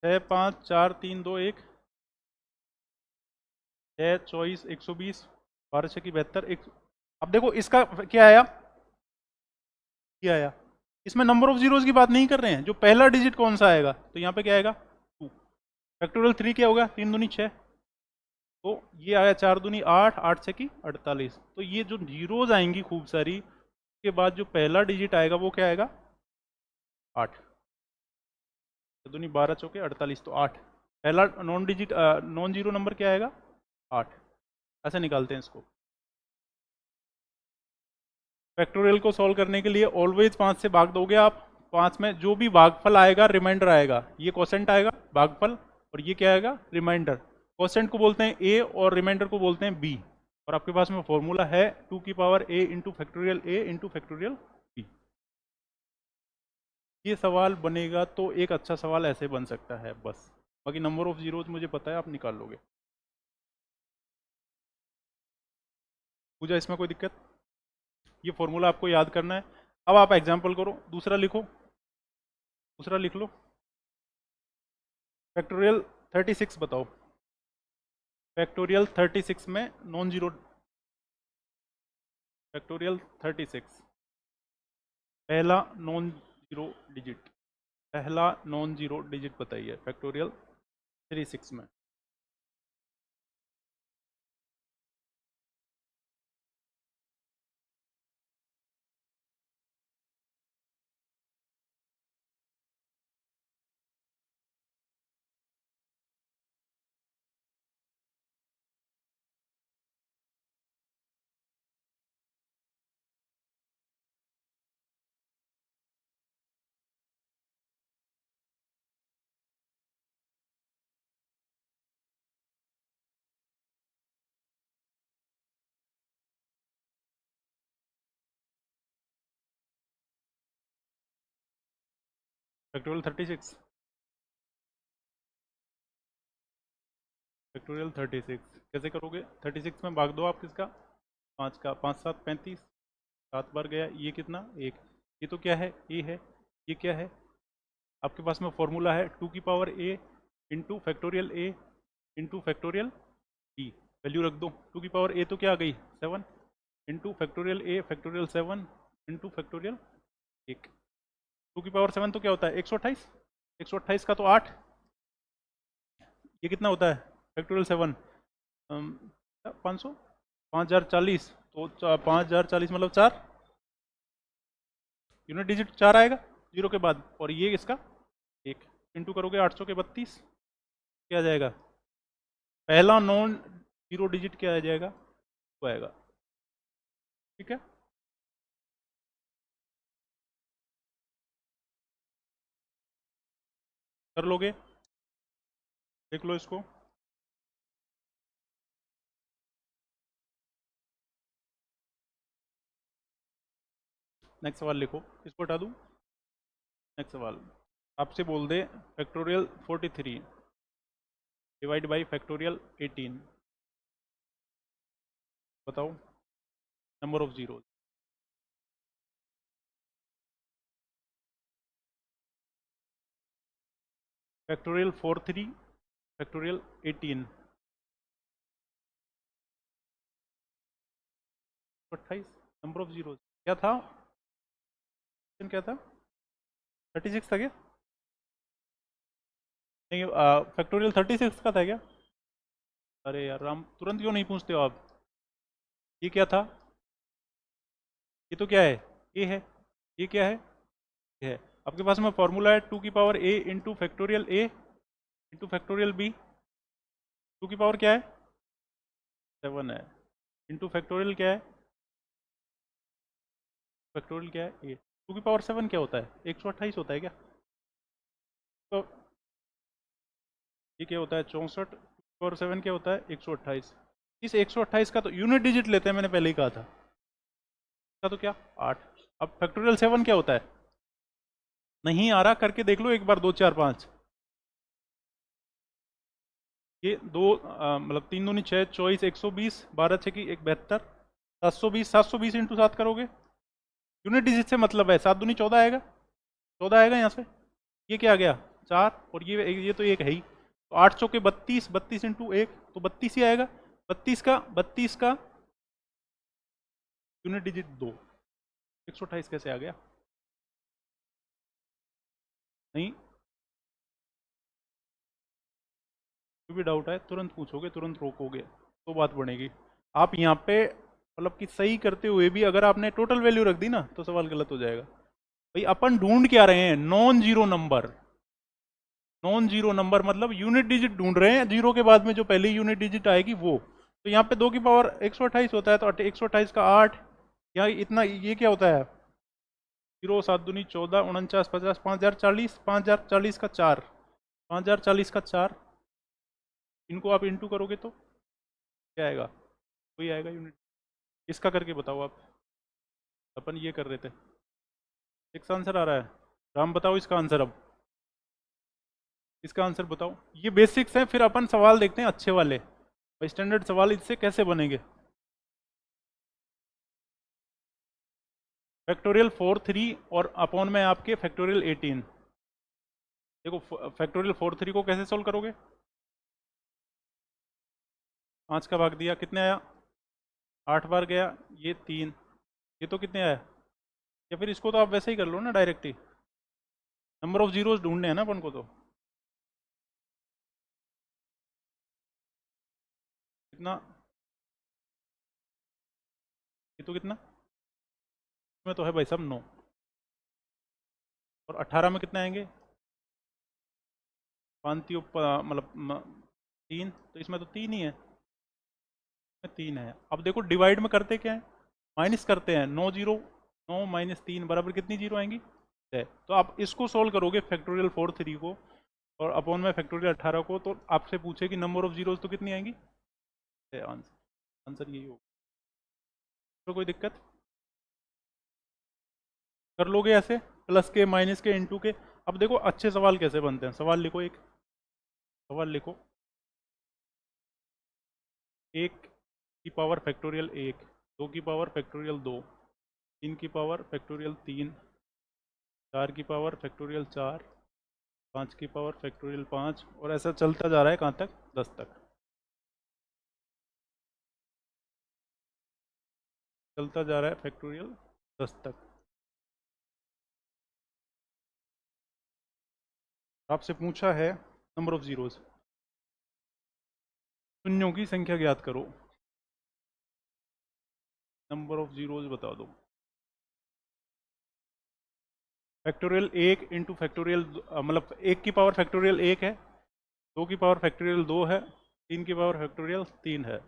6 5 4 3 2 1, 6 24 120, 12 6 की 72 1। अब देखो इसका क्या आया? क्या आया? इसमें नंबर ऑफ जीरोज की बात नहीं कर रहे हैं, जो पहला डिजिट कौन सा आएगा, तो यहाँ पे क्या आएगा? 2। फैक्टोरियल 3 क्या होगा? 3 दूनी 6, तो ये आया 4 दूनी 8, 8 6 की 48। तो ये जो जीरोज आएंगी खूब सारी, उसके बाद जो पहला डिजिट आएगा वो क्या आएगा? 8। दूनी 12 चौके 48, तो 8 पहला non digit, non zero number क्या आएगा? 8। ऐसे निकालते हैं इसको। फैक्टोरियल को सॉल्व करने के लिए ऑलवेज 5 से भाग दोगे आप। 5 में जो भी भागफल आएगा रिमाइंडर आएगा, ये क्वोशेंट आएगा भागफल, और ये क्या आएगा? रिमाइंडर। क्वोशेंट को बोलते हैं ए और रिमाइंडर को बोलते हैं बी। और आपके पास में फॉर्मूला है 2 की power a into factorial a into factorial b। ये सवाल बनेगा तो एक अच्छा सवाल ऐसे बन सकता है बस, बाकी नंबर ऑफ जीरोज मुझे पता है आप निकाल लोगे। पूजा इसमें कोई दिक्कत? ये फॉर्मूला आपको याद करना है। अब आप एग्जाम्पल करो, दूसरा लिखो, दूसरा लिख लो। फैक्टोरियल 36 बताओ, फैक्टोरियल 36 में नॉन जीरो, फैक्टोरियल 36 पहला नॉन जीरो डिजिट, पहला नॉन जीरो डिजिट बताइए फैक्टोरियल 36 में। फैक्टोरियल 36, फैक्टोरियल 36 कैसे करोगे? 36 में भाग दो आप किसका, 5 का, 5 7 35, 7 बार गया, ये कितना, एक। ये तो क्या है, ए है। ये क्या है, आपके पास में फॉर्मूला है 2 की power a into factorial a into factorial b। Value रख दो, 2 की पावर a तो क्या आ गई 7 into factorial a factorial 7 into factorial 1। 2 की पावर 7 तो क्या होता है 128, 128 का तो 8, ये कितना होता है फैक्टोरियल 7 500, 5040, तो 5040 मतलब 4 यूनिट डिजिट 4 आएगा जीरो के बाद, और ये इसका 1 इंटू करोगे 800 के 32, क्या आ जाएगा, पहला नॉन जीरो डिजिट क्या आ जाएगा, वो आएगा। ठीक है, कर लोगे, देख लो इसको। नेक्स्ट सवाल लिखो, इसको हटा दूँ। नेक्स्ट सवाल आपसे बोल दे फैक्टोरियल 43 डिवाइड बाई फैक्टोरियल 18, बताओ number of zero. Factorial 43 factorial 18, 28 number of zero क्या था, क्या था 36 था क्या, नहीं फैक्टोरियल 36 का था क्या? अरे यार राम, तुरंत क्यों नहीं पूछते हो आप? ये क्या था, ये तो क्या है, ए है। ये क्या है, ये है। आपके पास में फॉर्मूला है 2 की power a into factorial a into factorial b। 2 की पावर क्या है 7 है, इंटू फैक्टोरियल क्या है, फैक्टोरियल क्या है 8। 2 की पावर 7 क्या होता है 128 होता है क्या? तो ये क्या होता है 64, पावर 7 क्या होता है 128। इस 128 का तो यूनिट डिजिट लेते हैं, मैंने पहले ही कहा था, का तो क्या 8। अब फैक्टोरियल 7 क्या होता है, नहीं आ रहा, करके देख लो एक बार, 2 4 5, ये दो मतलब 3 दूनी 6, 24, 120, 12 6 की 1 72, 720, 720 इंटू 7 करोगे, यूनिट डिजिट से मतलब है, 7 दूनी 14 आएगा, 14 आएगा यहाँ से। ये क्या आ गया 4, और ये तो एक है ही, तो 8 चौके 32, 32 इंटू 1 तो 32 ही आएगा। 32 का यूनिट डिजिट 2, 128 कैसे आ गया? नहीं, कोई भी डाउट है तुरंत पूछोगे, तुरंत रोकोगे तो बात बनेगी। आप यहाँ पे मतलब कि सही करते हुए भी अगर आपने टोटल वैल्यू रख दी ना तो सवाल गलत हो जाएगा। भाई अपन ढूंढ क्या रहे हैं, non zero number. Non zero number मतलब यूनिट डिजिट ढूंढ रहे हैं, जीरो के बाद में जो पहली यूनिट डिजिट आएगी वो। तो यहाँ पे 2 की पावर 128 होता है, तो 128 का 8, यहाँ इतना, ये क्या होता है 0 7 दूनी 14, 49 50, 5040, 5040 का 4, 5040 का 4, इनको आप इंटू करोगे तो क्या आएगा, वही आएगा यूनिट। इसका करके बताओ आप, अपन ये कर रहे थे। इसका आंसर आ रहा है। राम बताओ इसका आंसर अब, इसका आंसर बताओ। ये बेसिक्स हैं, फिर अपन सवाल देखते हैं अच्छे वाले, स्टैंडर्ड सवाल इससे कैसे बनेंगे। फैक्टोरियल 4 3 और अपॉन में आपके फैक्टोरियल 18। देखो फैक्टोरियल 4 3 को कैसे सोल्व करोगे? 5 का भाग दिया, कितने आया? 8 बार गया, ये 3, ये तो कितने आया? या फिर इसको तो आप वैसे ही कर लो ना direct he, number of zeros ढूंढने हैं ना अपन को, तो कितना, ये तो कितना, इसमें तो है भाई सब 9, और 18 में कितने आएंगे? 5 मतलब 3, तो इसमें तो 3 ही है, इसमें 3 है। अब देखो डिवाइड में करते क्या है, माइनस करते हैं। 9 जीरो, 9 माइनस 3 बराबर कितनी जीरो आएंगी? 6। तो आप इसको सोल्व करोगे फैक्टोरियल 4 3 को, और अपॉन में फैक्टोरियल 18 को, तो आपसे पूछे कि नंबर ऑफ जीरोस तो कितनी आएंगी? 6 आंसर, आंसर यही होगा। तो कोई दिक्कत? कर लोगे ऐसे, प्लस के माइनस के इनटू के। अब देखो अच्छे सवाल कैसे बनते हैं। सवाल लिखो, एक सवाल लिखो, 1 की पावर फैक्टोरियल 1, 2 की पावर फैक्टोरियल 2, 3 की पावर फैक्टोरियल 3, 4 की पावर फैक्टोरियल 4, 5 की पावर फैक्टोरियल 5, और ऐसा चलता जा रहा है कहाँ तक? 10 तक चलता जा रहा है, फैक्टोरियल 10 तक। आपसे पूछा है नंबर ऑफ जीरोस, शून्यों की संख्या ज्ञात करो। नंबर ऑफ जीरोस बता दो। फैक्टोरियल 1 इंटू फैक्टोरियल, मतलब 1 की पावर फैक्टोरियल 1 है, 2 की पावर फैक्टोरियल 2 है, 3 की पावर फैक्टोरियल 3 है।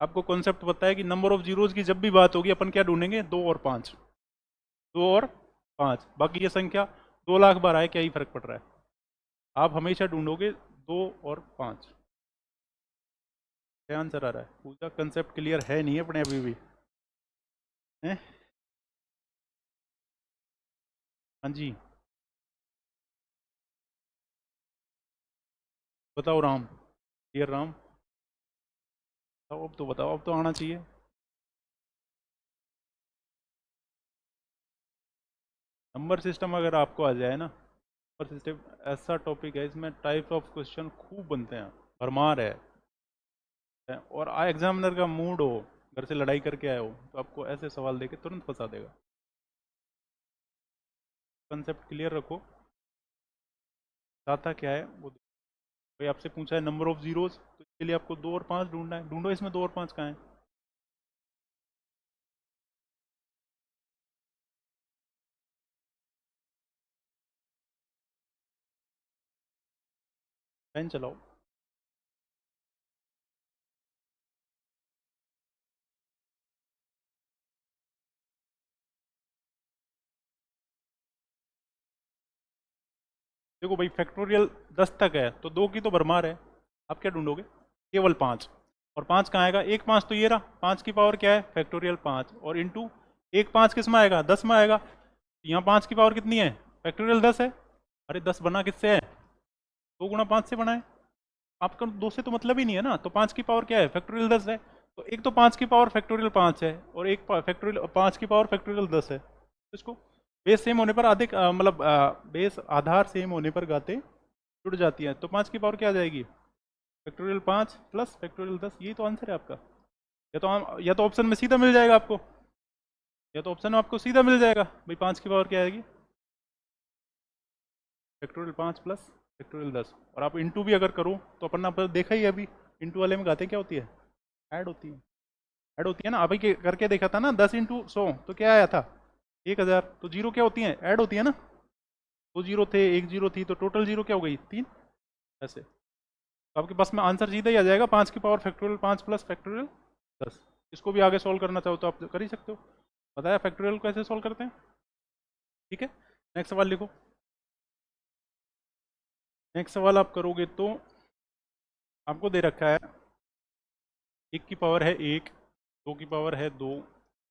आपको कॉन्सेप्ट पता है कि नंबर ऑफ जीरोस की जब भी बात होगी अपन क्या ढूंढेंगे? 2 और 5, 2 और 5। बाकी ये संख्या 2 लाख बार आए, क्या ही फर्क पड़ रहा है? आप हमेशा ढूंढोगे 2 और 5। क्या आंसर आ रहा है? पूरा कंसेप्ट क्लियर है नहीं अपने अभी भी है? हाँ जी, बताओ राम, डियर राम, बताओ अब तो, बताओ अब तो आना चाहिए। नंबर सिस्टम अगर आपको आ जाए ना, नंबर सिस्टम ऐसा टॉपिक है, इसमें टाइप ऑफ क्वेश्चन खूब बनते हैं, भरमार है। और एग्जामिनर का मूड हो, घर से लड़ाई करके आए हो, तो आपको ऐसे सवाल देके तुरंत फंसा देगा। कंसेप्ट क्लियर रखो, चाहता क्या है वो। भाई आपसे पूछा है नंबर ऑफ जीरोस, तो इसके लिए आपको 2 और 5 ढूंढना है। ढूंढो इसमें 2 और 5 कहाँ है? पेन चलाओ। देखो भाई फैक्टोरियल 10 तक है, तो 2 की तो भरमार है। आप क्या ढूंढोगे? केवल 5। और 5 कहाँ आएगा? एक 5 तो ये रहा, 5 की पावर क्या है? फैक्टोरियल 5, और इंटू एक 5 किस में आएगा? 10 में आएगा। यहाँ 5 की पावर कितनी है? फैक्टोरियल 10 है। अरे 10 बना किससे है? 2 गुणा 5 से बना है। आपका 2 से तो मतलब ही नहीं है ना। तो 5 की पावर क्या है? फैक्टोरियल 10 है। तो एक तो 5 की पावर फैक्टोरियल 5 है, और एक फैक्टोरियल 5 की पावर फैक्टोरियल 10 है। तो इसको बेस सेम होने पर आधे मतलब बेस आधार सेम होने पर गाते जुड़ जाती है। तो 5 की पावर क्या आ जाएगी? Factorial 5 plus factorial 10। यही तो आंसर है आपका। या तो ऑप्शन में सीधा मिल जाएगा आपको, या तो ऑप्शन में आपको सीधा मिल जाएगा भाई 5 की पावर क्या आएगी? Factorial 5 plus factorial 10। और आप इंटू भी अगर करो तो अपन ने देखा ही है अभी, इंटू वाले में गाते क्या होती है? ऐड होती है। ऐड होती है ना, अभी करके देखा था ना। 10 इंटू 100 तो क्या आया था? 1000। तो जीरो क्या होती है? ऐड होती है ना। 2 जीरो थे, 1 जीरो थी, तो टोटल जीरो क्या हो गई? 3। ऐसे तो आपके पास में आंसर सीधा ही आ जाएगा, 5 की पावर फैक्टोरियल 5 प्लस फैक्टोरियल 10। इसको भी आगे सोल्व करना चाहो तो आप कर ही सकते हो। बताया फैक्टोरियल को कैसे सोल्व करते हैं। ठीक है, नेक्स्ट सवाल लिखो। नेक्स्ट सवाल आप करोगे तो आपको दे रखा है 1 की पावर है 1, 2 की पावर है 2,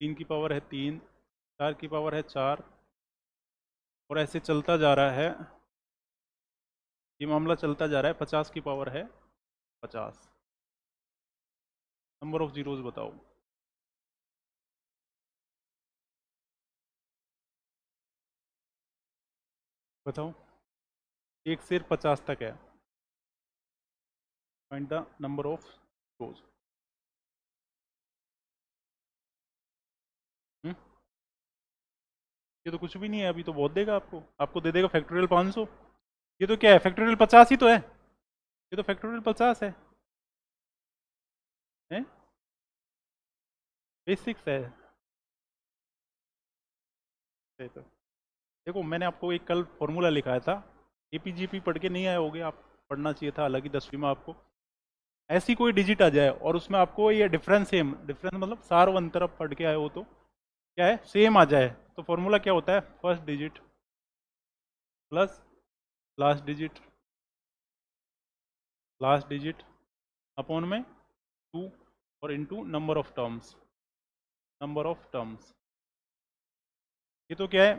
3 की पावर है 3, 4 की पावर है 4, और ऐसे चलता जा रहा है। ये मामला चलता जा रहा है। 50 की पावर है 50। नंबर ऑफ जीरोज बताओ। बताओ, 1 से 50 तक है। Find the number of zeros. ये तो कुछ भी नहीं है, अभी तो बहुत देगा आपको। आपको दे देगा फैक्टोरियल 500। ये तो क्या है, फैक्टोरियल 50 ही तो है। ये तो फैक्टोरियल 50 है? बेसिक्स है। ये तो देखो, मैंने आपको एक कल फॉर्मूला लिखाया था। एपीजीपी पढ़ के नहीं आए होगे आप। पढ़ना चाहिए था अलग ही 10वीं में आपको। ऐसी कोई डिजिट आ जाए और उसमें आपको ये डिफरेंस सेम, डिफरेंस मतलब सार्व अंतर आप पढ़ के आए हो तो क्या है, सेम आ जाए, तो फॉर्मूला क्या होता है, first digit plus last digit, last digit upon में 2 और into number of terms, number of terms. ये तो क्या है,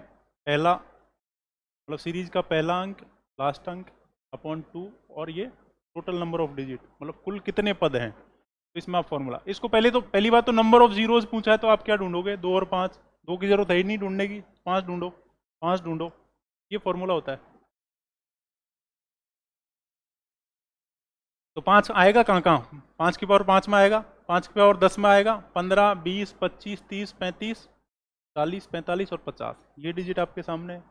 पहला मतलब सीरीज का पहला अंक, लास्ट अंक अपॉन 2, और ये टोटल नंबर ऑफ डिजिट मतलब कुल कितने पद हैं। तो इसमें आप फॉर्मूला, इसको पहले तो पहली बात तो नंबर ऑफ जीरोज पूछा है तो आप क्या ढूंढोगे, 2 और 5। 2 की जरूरत है ही नहीं ढूंढने की, 5 ढूंढो, 5 ढूंढो। ये फॉर्मूला होता है। तो 5 आएगा कहाँ कहाँ, 5 की पावर 5 में आएगा, 5 की पावर 10 में आएगा, 15, 20, 25, 30, 35, 40, 45 और 50। ये डिजिट आपके सामने है।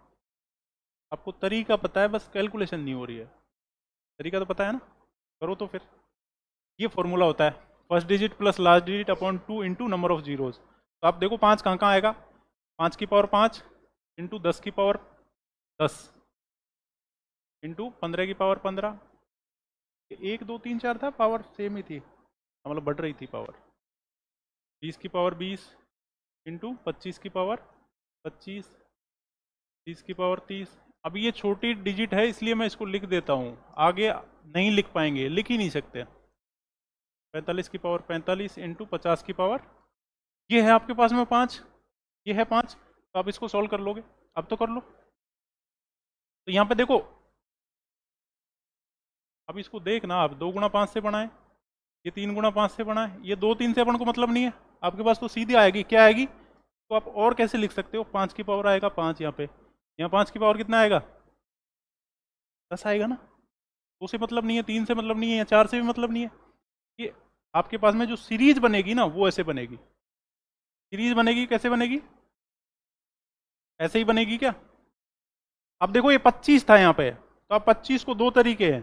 आपको तरीका पता है, बस कैलकुलेशन नहीं हो रही है। तरीका तो पता है ना, करो तो फिर। ये फॉर्मूला होता है first digit plus last digit upon 2 into number of zeros. तो आप देखो 5 कहाँ कहाँ आएगा, 5 की पावर 5 इंटू 10 की पावर 10 इंटू 15 की पावर 15। 1 2 3 4 था, पावर सेम ही थी, मतलब बढ़ रही थी पावर। 20 की पावर 20 इंटू 25 की पावर 25, 30 की पावर 30। अब ये छोटी डिजिट है इसलिए मैं इसको लिख देता हूँ, आगे नहीं लिख पाएंगे, लिख ही नहीं सकते। 45 की पावर 45 इंटू 50 की पावर, ये है आपके पास में 5, ये है 5। तो आप इसको सॉल्व कर लोगे, अब तो कर लो। तो यहाँ पे देखो, अब इसको देखना, आप 2 गुणा 5 से बनाए, ये 3 गुणा 5 से बना है, ये 2 3 से अपन को मतलब नहीं है। आपके पास तो सीधी आएगी, क्या आएगी, तो आप और कैसे लिख सकते हो, 5 की पावर आएगा 5 यहाँ पे, यहाँ 5 की पावर कितना आएगा, 10 आएगा ना। 2 से मतलब नहीं है, 3 से मतलब नहीं है, या 4 से भी मतलब नहीं है। ये आपके पास में जो सीरीज बनेगी ना, वो ऐसे बनेगी। सीरीज बनेगी कैसे बनेगी, ऐसे ही बनेगी क्या। अब देखो ये 25 था यहाँ पे, तो आप 25 को दो तरीके हैं,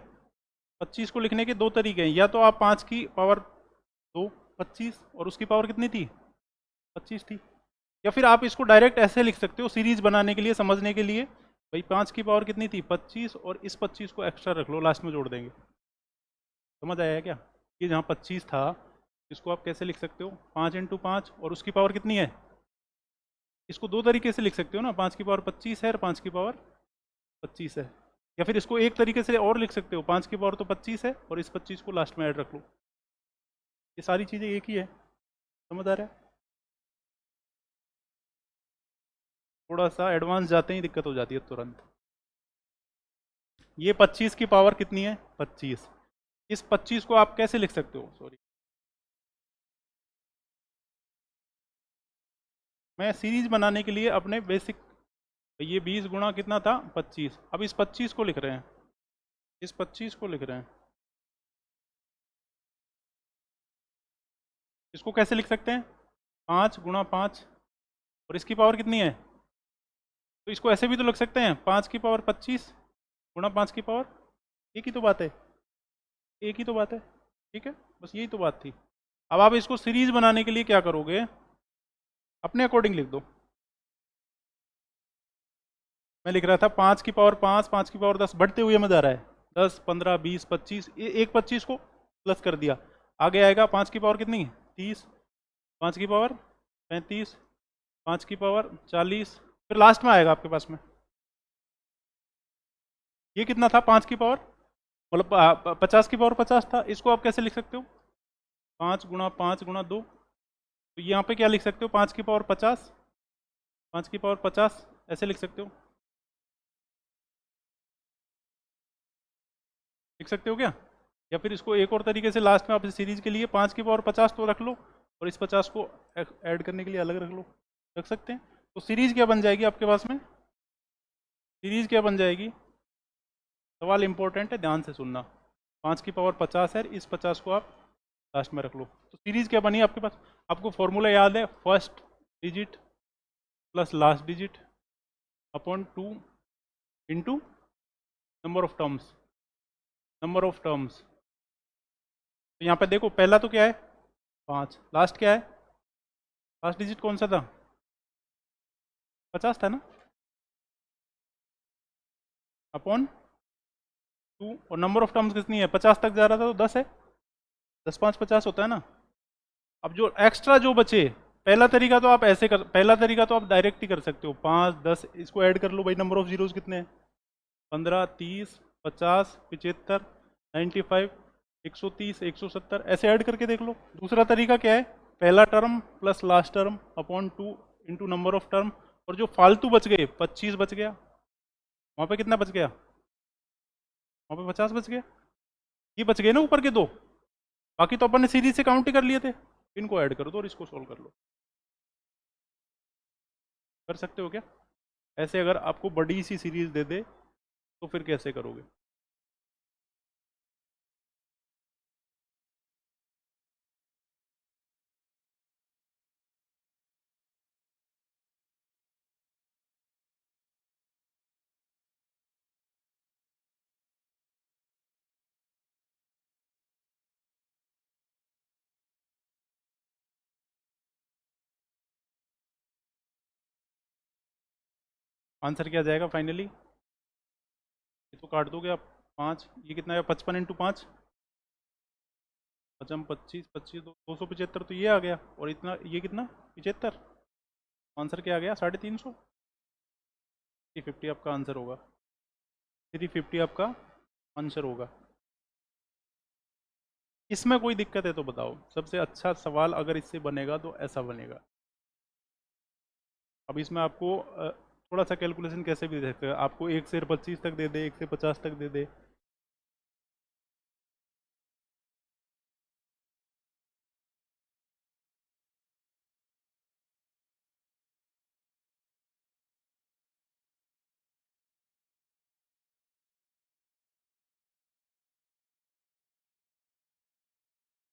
25 को लिखने के दो तरीके हैं। या तो आप 5 की पावर 2 25, और उसकी पावर कितनी थी, 25 थी। या फिर आप इसको डायरेक्ट ऐसे लिख सकते हो, सीरीज बनाने के लिए, समझने के लिए, भाई 5 की पावर कितनी थी 25, और इस 25 को एक्स्ट्रा रख लो, लास्ट में जोड़ देंगे। समझ आया क्या, ये जहाँ 25 था, इसको आप कैसे लिख सकते हो, 5 इंटू 5, और उसकी पावर कितनी है। इसको दो तरीके से लिख सकते हो ना, 5 की पावर 25 है और 5 की पावर 25 है। या फिर इसको एक तरीके से और लिख सकते हो, 5 की पावर तो 25 है और इस 25 को लास्ट में ऐड रख लो। ये सारी चीज़ें एक ही है। समझ आ रहा है। थोड़ा सा एडवांस जाते ही दिक्कत हो जाती है तुरंत। ये 25 की पावर कितनी है, 25। इस 25 को आप कैसे लिख सकते हो, सॉरी, मैं सीरीज बनाने के लिए अपने बेसिक, ये 20 गुणा कितना था 25, अब इस 25 को लिख रहे हैं, इस 25 को लिख रहे हैं। इसको कैसे लिख सकते हैं, 5 गुणा 5, और इसकी पावर कितनी है, तो इसको ऐसे भी तो लिख सकते हैं, 5 की पावर 25 गुणा 5 की पावर, एक ही तो बात है, एक ही तो बात है। ठीक है, बस यही तो बात थी। अब आप इसको सीरीज बनाने के लिए क्या करोगे, अपने अकॉर्डिंग लिख दो। मैं लिख रहा था 5 की पावर 5, 5 की पावर 10, बढ़ते हुए में जा रहा है, 10 15 20 25, एक 25 को प्लस कर दिया, आगे आएगा 5 की पावर कितनी 30, 5 की पावर 35, 5 की पावर 40, फिर लास्ट में आएगा आपके पास में ये कितना था, 5 की पावर मतलब 50 की पावर 50 था। इसको आप कैसे लिख सकते हो, 5 गुणा 5 गुणा 2, तो यहाँ पे क्या लिख सकते हो, 5 की पावर 50, 5 की पावर 50 ऐसे लिख सकते हो, लिख सकते हो क्या? या फिर इसको एक और तरीके से लास्ट में आप सीरीज के लिए 5 की पावर 50 तो रख लो, और इस 50 को ऐड करने के लिए अलग रख लो, रख सकते हैं। तो सीरीज क्या बन जाएगी आपके पास में, सीरीज क्या बन जाएगी? सवाल इंपॉर्टेंट है, ध्यान से सुनना। 5 की पावर 50 है, इस 50 को आप लास्ट में रख लो, तो सीरीज क्या बनी आपके पास? आपको फॉर्मूला याद है, first digit plus last digit upon 2 into number of terms, number of terms. तो यहाँ पे देखो, पहला तो क्या है 5, लास्ट क्या है, लास्ट डिजिट कौन सा था, 50 था ना, अपॉन 2, और नंबर ऑफ टर्म्स कितनी है, 50 तक जा रहा था तो 10 है, 10×5 = 50 होता है ना। अब जो एक्स्ट्रा जो बचे, पहला तरीका तो आप ऐसे कर, पहला तरीका तो आप डायरेक्ट ही कर सकते हो, 5 10 इसको ऐड कर लो भाई, नंबर ऑफ जीरोज कितने हैं, 15 30 50 75 95 130 170 ऐसे ऐड करके देख लो। दूसरा तरीका क्या है, पहला term plus last term upon 2 into number of term, और जो फालतू बच गए 25 बच गया, वहाँ पे कितना बच गया, वहाँ पे 50 बच गया, ये बच गए ना ऊपर के दो, बाकी तो अपन ने सीरीज से काउंट ही कर लिए थे, इनको ऐड कर दो और इसको सोल्व कर लो। कर सकते हो क्या ऐसे? अगर आपको बड़ी सी सीरीज दे दे तो फिर कैसे करोगे? आंसर क्या जाएगा फाइनली, ये तो काट दोगे आप, 5 ये कितना है, 55 × 5, 55 25 25 275, तो ये आ गया, और इतना ये कितना 75, आंसर क्या आ गया 350, 350 आपका आंसर होगा, 350 आपका आंसर होगा। इसमें कोई दिक्कत है तो बताओ, सबसे अच्छा सवाल अगर इससे बनेगा तो ऐसा बनेगा। अब इसमें आपको थोड़ा सा कैलकुलेशन कैसे भी दे सकते हैं, आपको 1 से 25 तक दे दे, 1 से 50 तक दे दे,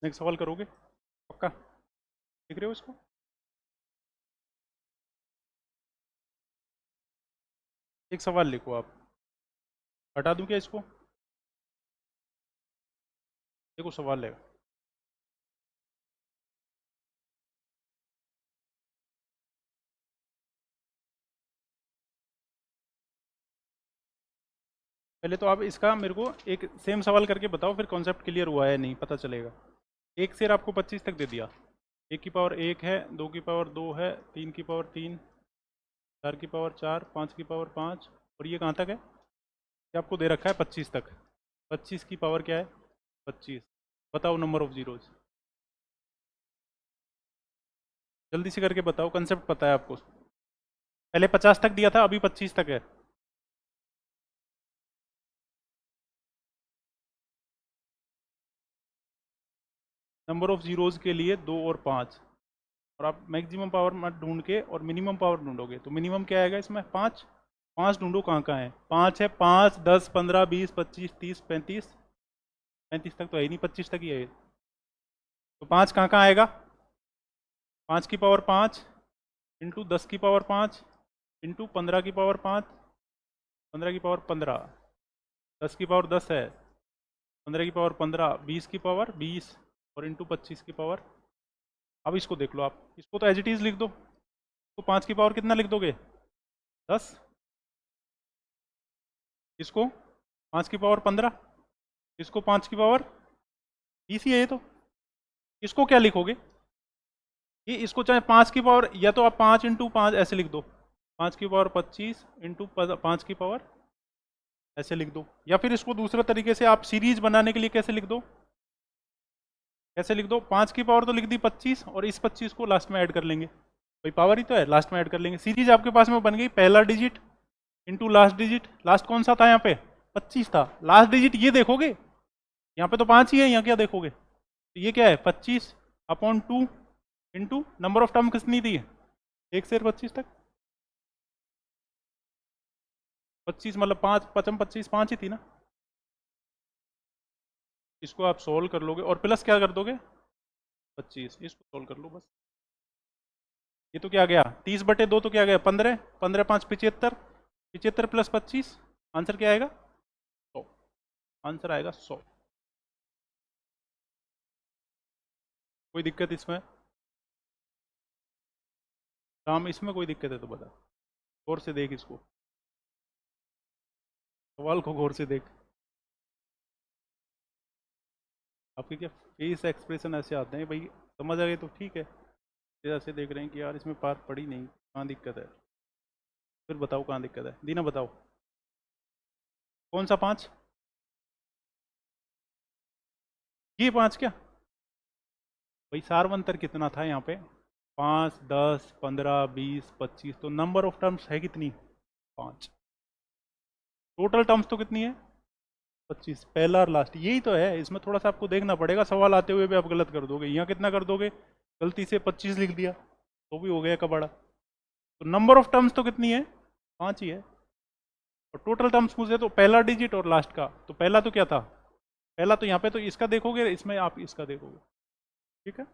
नेक्स्ट सवाल करोगे पक्का, देख रहे हो इसको? एक सवाल लिखो आप, हटा दूं क्या इसको? देखो सवाल है, पहले तो आप इसका मेरे को एक सेम सवाल करके बताओ, फिर कॉन्सेप्ट क्लियर हुआ है नहीं पता चलेगा। एक से आपको 25 तक दे दिया, 1 की पावर 1 है, 2 की पावर 2 है, 3 की पावर 3, 4 की पावर 4, 5 की पावर 5, और ये कहाँ तक है, ये आपको दे रखा है 25 तक, 25 की पावर क्या है 25, बताओ नंबर ऑफ जीरोज, जल्दी से करके बताओ, कंसेप्ट पता है आपको, पहले 50 तक दिया था अभी 25 तक है। नंबर ऑफ जीरोज के लिए 2 और 5, और आप मैक्सिमम पावर मत ढूंढ के और मिनिमम पावर ढूंढोगे, तो मिनिमम क्या आएगा इसमें 5, 5 ढूंढो कहाँ कहाँ है, 5 है, 5 10 15 20 25 30 35, 35 तक तो है ही नहीं, 25 तक ही है, तो 5 कहाँ कहाँ आएगा, 5 की पावर 5 इंटू 10 की पावर 5 इंटू 15 की पावर 5, 15 की पावर 15, 10 की पावर 10 है, 15 की पावर 15, 20 की पावर 20, और इंटू 25 की पावर। अब इसको देख लो आप, इसको तो एज इट इज लिख दो, तो 5 की पावर कितना लिख दोगे 10, इसको 5 की पावर 15, इसको 5 की पावर 20 ही है ये तो, इसको क्या लिखोगे, ये इसको चाहे 5 की पावर, या तो आप 5 × 5 ऐसे लिख दो, 5 की पावर 25 इंटू 5 की पावर ऐसे लिख दो, या फिर इसको दूसरे तरीके से आप सीरीज बनाने के लिए कैसे लिख दो, कैसे लिख दो, 5 की पावर तो लिख दी 25 और इस 25 को लास्ट में ऐड कर लेंगे, भाई पावर ही तो है, लास्ट में ऐड कर लेंगे। सीरीज आपके पास में बन गई, पहला digit into last digit. Last कौन सा था यहाँ पे, 25 था। लास्ट डिजिट ये देखोगे, यहाँ पे तो 5 ही है, यहाँ क्या देखोगे, तो ये क्या है 25 upon 2 into number of term कितनी थी, 1 से 25 तक। 25 मतलब 5 पचम 25 5 ही थी ना। इसको आप सोल्व कर लोगे और प्लस क्या कर दोगे 25, इसको सोल्व कर लो बस। ये तो क्या गया 30/2 तो क्या गया 15, 15 5 75, 75 प्लस 25 आंसर क्या आएगा 100, आंसर आएगा 100। कोई दिक्कत इसमें, राम इसमें कोई दिक्कत है तो बता, गौर से देख इसको, सवाल को गौर से देख। आपके क्या फेस एक्सप्रेशन ऐसे आते हैं भाई, समझ आ गए तो ठीक है, फिर ऐसे देख रहे हैं कि यार इसमें पार पड़ी नहीं, कहाँ दिक्कत है, फिर बताओ कहाँ दिक्कत है, दीना बताओ कौन सा 5, ये 5 क्या भाई, सारवंतर कितना था यहाँ पे 5 10 15 20 25, तो नंबर ऑफ टर्म्स है कितनी 5, टोटल टर्म्स तो कितनी है 25, पहला और लास्ट यही तो है। इसमें थोड़ा सा आपको देखना पड़ेगा, सवाल आते हुए भी आप गलत कर दोगे, यहाँ कितना कर दोगे, गलती से 25 लिख दिया तो भी हो गया कबाड़ा। तो नंबर ऑफ टर्म्स तो कितनी है 5 ही है, और टोटल टर्म्स पूछे तो पहला डिजिट और लास्ट का, तो पहला तो क्या था, पहला तो यहाँ पे तो इसका देखोगे, इसमें आप इसका देखोगे, ठीक है।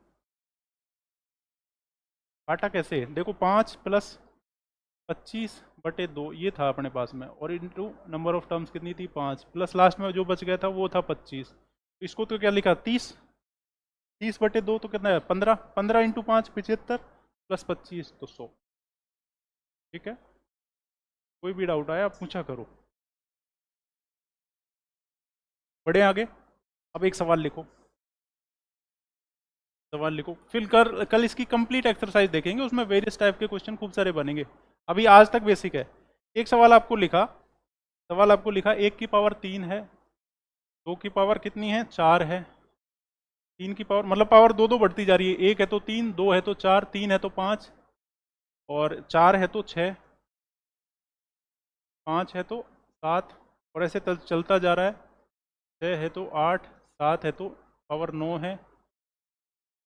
काटा कैसे देखो, 5 प्लस 25/2 ये था अपने पास में, और इंटू नंबर ऑफ टर्म्स कितनी थी 5, प्लस लास्ट में जो बच गया था वो था 25, इसको तो क्या लिखा 30, 30/2 तो कितना है 15, 15 इंटू 5 75 प्लस 25 तो 100, ठीक है। कोई भी डाउट आया आप पूछा करो। बढ़े आगे, अब एक सवाल लिखो, सवाल लिखो, फिर कल इसकी कंप्लीट एक्सरसाइज देखेंगे, उसमें वेरियस टाइप के क्वेश्चन खूब सारे बनेंगे। अभी आज तक बेसिक है। एक सवाल आपको लिखा, सवाल आपको लिखा 1 की पावर 3 है, 2 की पावर कितनी है 4 है, 3 की पावर मतलब पावर दो दो बढ़ती जा रही है, 1 है तो 3, 2 है तो 4, 3 है तो 5, और 4 है तो 6, 5 है तो 7, और ऐसे चलता जा रहा है, 6 है तो 8, 7 है तो पावर 9 है,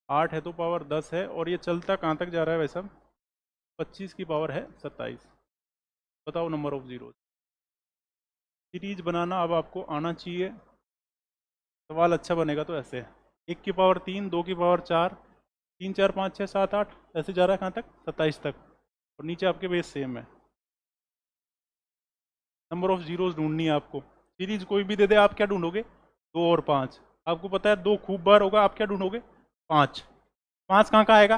8 है तो पावर 10 है, और ये चलता कहाँ तक जा रहा है वैसा, 25 की पावर है 27। बताओ नंबर ऑफ जीरो। सीरीज बनाना अब आपको आना चाहिए, सवाल अच्छा बनेगा तो ऐसे, 1 की पावर 3, 2 की पावर 4, 3 4 5 6 7 8, ऐसे जा रहा है कहाँ तक 27 तक, और नीचे आपके बेस सेम है। नंबर ऑफ जीरोस ढूंढनी है आपको, सीरीज कोई भी दे दे आप क्या ढूंढोगे 2 और 5, आपको पता है 2 खूब बार होगा, आप क्या ढूंढोगे 5, 5 कहाँ का आएगा,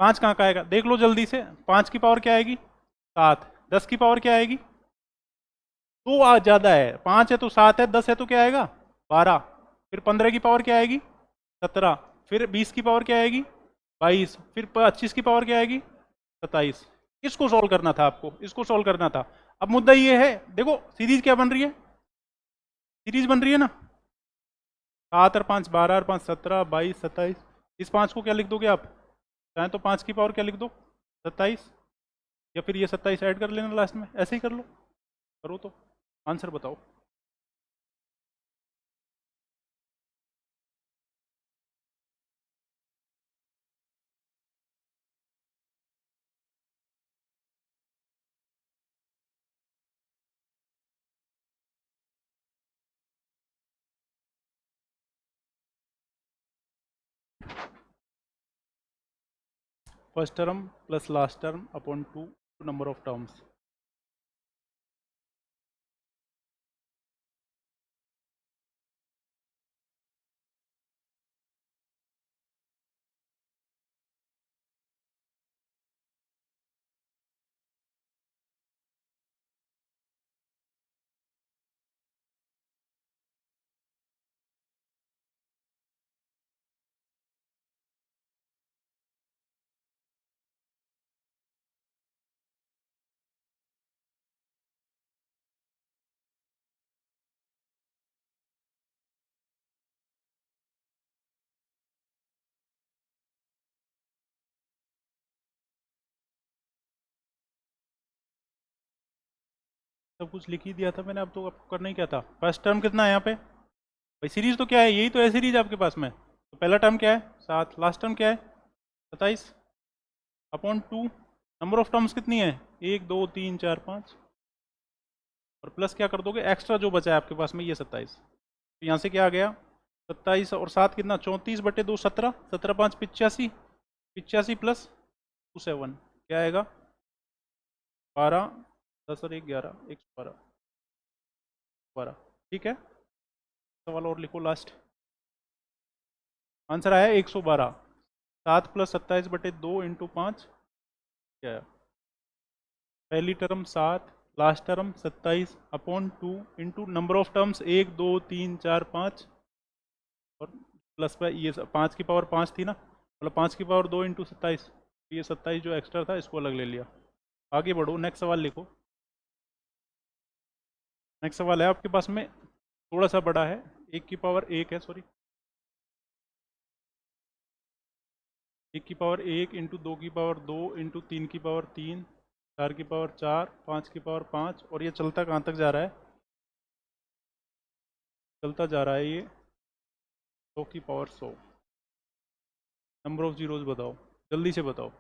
5 कहाँ का आएगा देख लो जल्दी से, 5 की पावर क्या आएगी 7, 10 की पावर क्या आएगी, 2 आ ज़्यादा है, 5 है तो 7 है, 10 है तो क्या आएगा 12, फिर 15 की पावर क्या आएगी 17, फिर 20 की पावर क्या आएगी 22, फिर 25 की पावर क्या आएगी 27। इसको सॉल्व करना था आपको, इसको सॉल्व करना था। अब मुद्दा ये है, देखो सीरीज क्या बन रही है, सीरीज बन रही है ना, 7 और 5 12 और 5 17 22 27, इस 5 को क्या लिख दोगे आप, चाहे तो 5 की पावर क्या लिख दो 27, या फिर ये 27 ऐड कर लेना लास्ट में, ऐसे ही कर लो, करो तो आंसर बताओ। First term plus last term upon 2 number of terms. सब कुछ लिख ही दिया था मैंने, अब तो आपको करना ही क्या था। फर्स्ट टर्म कितना है यहाँ पे भाई, सीरीज तो क्या है, यही तो है सीरीज आपके पास में। तो पहला टर्म क्या है 7, लास्ट टर्म क्या है 27 अपॉन 2। नंबर ऑफ टर्म्स कितनी है 1 2 3 4 5, और प्लस क्या कर दोगे एक्स्ट्रा जो बचा है आपके पास में ये 27। तो यहाँ से क्या आ गया 27 और 7 कितना 34/2 17, 17 5 85, 85 प्लस 27 क्या आएगा 12, 10 और 1 11, 112 12। ठीक है, सवाल और लिखो लास्ट। आंसर आया 112। 7 प्लस 27/2 इंटू 5 क्या है, पहली term 7, last term 27 upon 2 into number of terms 1 2 3 4 5, और प्लस पे ये 5 की पावर 5 थी ना, मतलब 5 की पावर 2 इंटू 27, ये 27 जो एक्स्ट्रा था इसको अलग ले लिया। आगे बढ़ो, नेक्स्ट सवाल लिखो। नेक्स्ट सवाल है आपके पास में थोड़ा सा बड़ा है, 1 की पावर 1 है, सॉरी 1 की पावर 1 इंटू 2 की पावर 2 इंटू 3 की पावर 3, 4 की पावर 4, 5 की पावर 5, और ये चलता कहाँ तक जा रहा है, चलता जा रहा है ये 100 की पावर 100। नंबर ऑफ जीरोज बताओ, जल्दी से बताओ।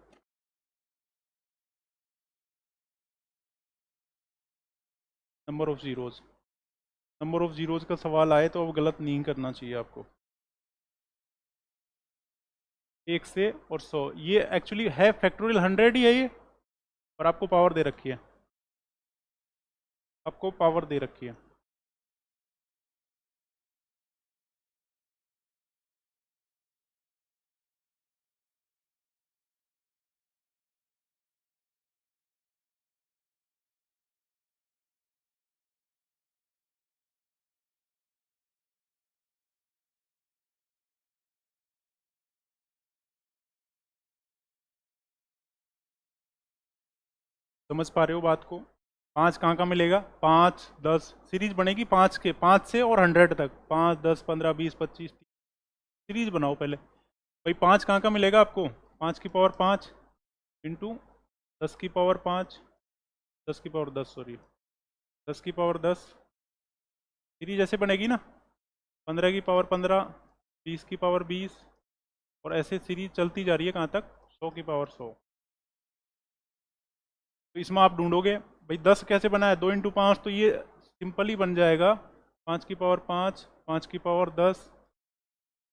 Number of zeros, number of zeros का सवाल आए तो अब गलत नहीं करना चाहिए आपको। 1 से और 100, ये एक्चुअली है फैक्टोरियल 100 ही है ये, और आपको पावर दे रखी है, आपको पावर दे रखी है। समझ पा रहे हो बात को। 5 कहाँ कहाँ मिलेगा, 5 10 सीरीज बनेगी 5 के, 5 से और 100 तक, 5 10 15 20 25 सीरीज बनाओ पहले भाई। 5 कहाँ कहाँ मिलेगा आपको, 5 की पावर 5 इंटू 10 की पावर 5, 10 की पावर 10 सॉरी 10 की पावर 10, सीरीज ऐसे बनेगी ना, 15 की पावर 15, 20 की पावर 20, और ऐसे सीरीज चलती जा रही है कहाँ तक 100 की पावर 100। तो इसमें आप ढूंढोगे भाई 10 कैसे बना है, 2 इंटू 5, तो ये सिंपल ही बन जाएगा 5 की पावर 5, 5 की पावर 10,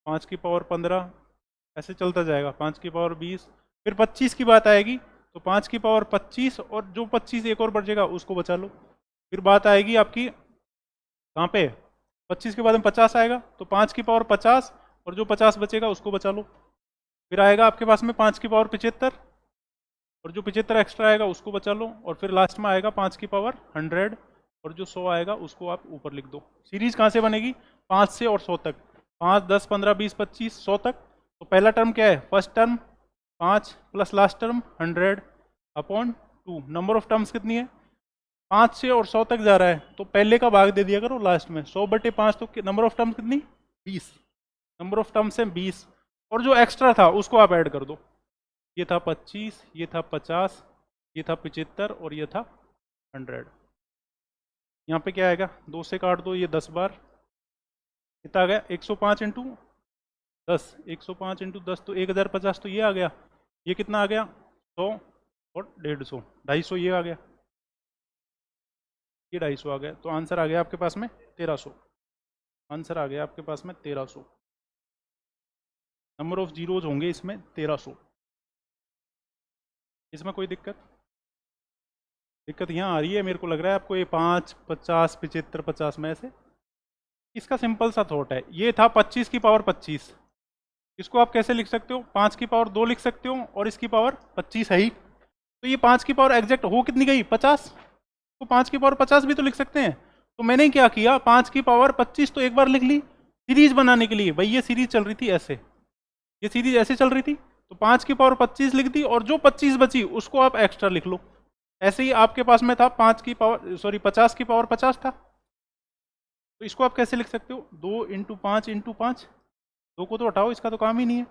5 की पावर 15, ऐसे चलता जाएगा 5 की पावर 20, फिर 25 की बात आएगी तो 5 की पावर 25, और जो 25 एक और बचेगा उसको बचा लो। फिर बात आएगी आपकी कहाँ पे, 25 के बाद में 50 आएगा तो 5 की पावर 50, और जो 50 बचेगा उसको बचा लो। फिर आएगा आपके पास में 5 की पावर 75, और जो 75 एक्स्ट्रा आएगा उसको बचा लो, और फिर लास्ट में आएगा 5 की पावर 100, और जो 100 आएगा उसको आप ऊपर लिख दो। सीरीज कहाँ से बनेगी 5 से और 100 तक, 5 10 15 20 25 100 तक। तो पहला टर्म क्या है, first term 5 plus last term 100 upon 2। Number of terms कितनी है, 5 से और 100 तक जा रहा है तो पहले का भाग दे दिया करो लास्ट में, 100/5, तो नंबर ऑफ टर्म्स कितनी 20, नंबर ऑफ टर्म्स है 20, और जो एक्स्ट्रा था उसको आप ऐड कर दो। ये था 25, ये था 50, ये था 75, और ये था 100। यहाँ पे क्या आएगा, 2 से काट दो, ये 10 बार कितना आ गया 105 इंटू 10, 105 इंटू 10 तो 1050, तो ये आ गया। ये कितना आ गया 100 और 150, 250 ये आ गया, ये 250 आ गया। तो आंसर आ गया आपके पास में 1300। आंसर आ गया आपके पास में 1300। नंबर ऑफ जीरोज होंगे इसमें 1300। इसमें कोई दिक्कत, दिक्कत यहाँ आ रही है मेरे को लग रहा है आपको, ये 5 50 75 50 में से। इसका सिंपल सा थॉट है, ये था 25 की पावर 25, इसको आप कैसे लिख सकते हो, 5 की पावर 2 लिख सकते हो, और इसकी पावर 25 है ही, तो ये 5 की पावर एग्जैक्ट हो कितनी गई 50, तो 5 की पावर 50 भी तो लिख सकते हैं। तो मैंने क्या किया, 5 की पावर 25 तो एक बार लिख ली सीरीज बनाने के लिए, भाई ये सीरीज चल रही थी ऐसे, ये सीरीज ऐसे चल रही थी, तो 5 की पावर 25 लिख दी, और जो 25 बची उसको आप एक्स्ट्रा लिख लो। ऐसे ही आपके पास में था 5 की पावर सॉरी 50 की पावर 50 था, तो इसको आप कैसे लिख सकते हो, 2 इंटू 5 इंटू 5, 2 को तो हटाओ, इसका तो काम ही नहीं है।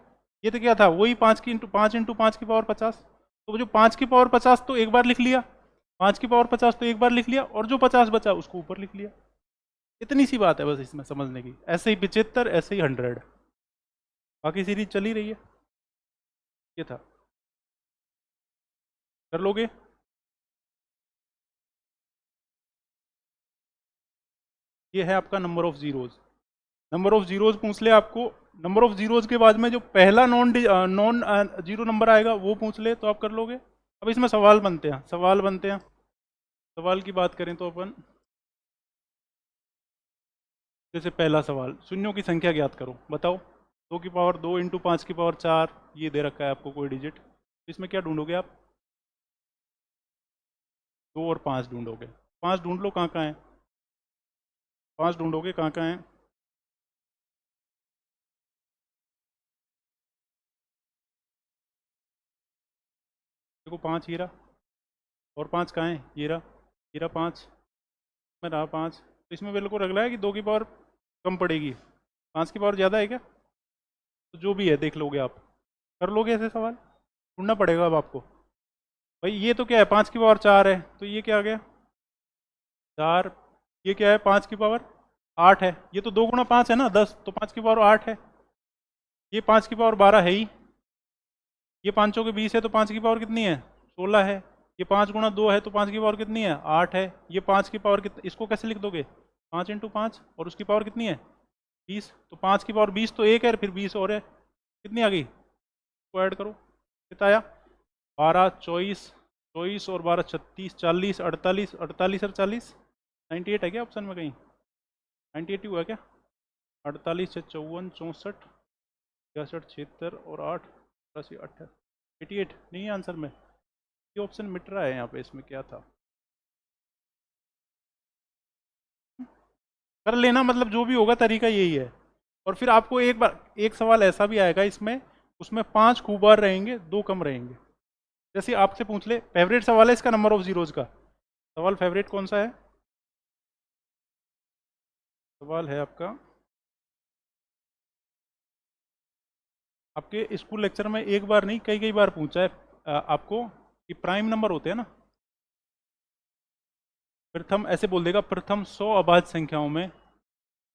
ये तो क्या था, वही 5 की इंटू 5 इंटू 5 की पावर 50, तो वो जो 5 की पावर 50 तो एक बार लिख लिया, 5 की पावर 50 तो एक बार लिख लिया, और जो 50 बचा उसको ऊपर लिख लिया। इतनी सी बात है बस इसमें समझने की। ऐसे ही 75, ऐसे ही 100, बाकी सीरीज चली रही है। ये था, कर लोगे? ये है आपका number of zeros. Number of zeros पूछ ले आपको, नंबर ऑफ जीरोज के बाद में जो पहला नॉन नॉन जीरो नंबर आएगा वो पूछ ले तो आप कर लोगे। अब इसमें सवाल बनते हैं, सवाल बनते हैं। सवाल की बात करें तो अपन, जैसे पहला सवाल, शून्यों की संख्या ज्ञात करो, बताओ। 2 की पावर 2 इंटू 5 की पावर 4, ये दे रखा है आपको कोई डिजिट। इसमें क्या ढूंढोगे आप? 2 और 5 ढूंढोगे। 5 ढूंढ लो, कहाँ कहाँ है? 5 ढूंढोगे, कहाँ कहाँ है? देखो 5 ये रहा, और 5 कहाँ है? ये रहा 5 में रहा 5। तो इसमें मेरे को लग रहा है कि 2 की पावर कम पड़ेगी, 5 की पावर ज़्यादा है क्या? तो जो भी है देख लोगे आप, कर लोगे ऐसे सवाल, ढूंढना पड़ेगा अब आपको। भाई ये तो क्या है, 5 की पावर 4 है, तो ये क्या आ गया? 4। ये क्या है? 5 की पावर 8 है। ये तो 2 गुणा 5 है ना, 10, तो 5 की पावर 8 है। ये 5 की पावर 12 है ही। ये 5 के 20 है, तो 5 की पावर कितनी है? 16 है। ये 5 गुणा 2 है, तो 5 की पावर कितनी है? 8 है। ये 5 की पावर कितनी, इसको कैसे लिख दोगे? 5 इंटू 5, और उसकी पावर कितनी है? 20। तो 5 की पावर 20 तो एक है, फिर 20 और है, कितनी आ गई? को ऐड करो, कितना आया? 12, 24, 24 और 12, 36, 40, 48, 48 और 40, 98 है क्या ऑप्शन में कहीं? 98 हुआ क्या? 48 से 54, 64, 66, 76 और 8, 88, 88 नहीं है आंसर में। ये ऑप्शन मिट रहा है यहाँ पे, इसमें क्या था? कर लेना, मतलब जो भी होगा तरीका यही है। और फिर आपको एक बार एक सवाल ऐसा भी आएगा इसमें, उसमें 5 खूब बार रहेंगे, 2 कम रहेंगे। जैसे आपसे पूछ ले, फेवरेट सवाल है इसका नंबर ऑफ जीरोज का सवाल, फेवरेट कौन सा है? सवाल है आपका, आपके स्कूल लेक्चर में एक बार नहीं कई कई बार पूछा है आपको, कि प्राइम नंबर होते हैं ना, प्रथम ऐसे बोल देगा, प्रथम 100 अभाज्य संख्याओं में,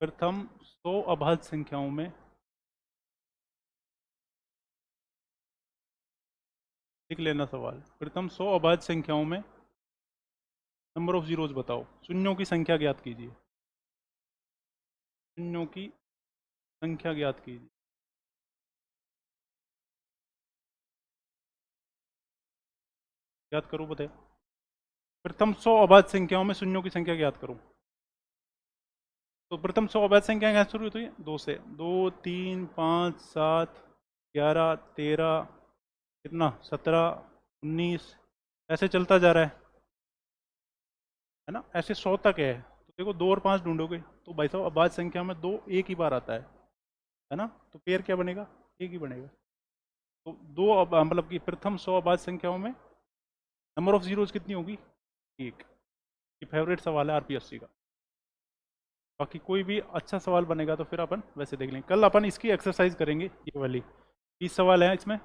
प्रथम 100 अभाज्य संख्याओं में, लिख लेना सवाल, प्रथम 100 अभाज्य संख्याओं में नंबर ऑफ जीरोज बताओ, शून्यों की संख्या ज्ञात कीजिए, शून्यों की संख्या ज्ञात कीजिए। ज्ञात करो, बताओ। प्रथम 100 अभाज्य संख्याओं में शून्यों की संख्या ज्ञात करो। तो प्रथम 100 अभाज्य संख्या कहाँ शुरू होती है? 2 से। 2, 3, 5, 7, 11, 13, कितना, 17, 19, ऐसे चलता जा रहा है ना, ऐसे 100 तक है। तो देखो 2 और 5 ढूंढोगे तो भाई साहब अभाज्य संख्या में 2 एक ही बार आता है ना, तो पेयर क्या बनेगा? एक ही बनेगा। तो दो मतलब कि प्रथम 100 अभाज्य संख्याओं में नंबर ऑफ जीरोज कितनी होगी? एक। ये फेवरेट सवाल है आरपीएससी का। बाकी कोई भी अच्छा सवाल बनेगा तो फिर अपन वैसे देख लेंगे। कल अपन इसकी एक्सरसाइज करेंगे, ये वाली 30 सवाल है इसमें,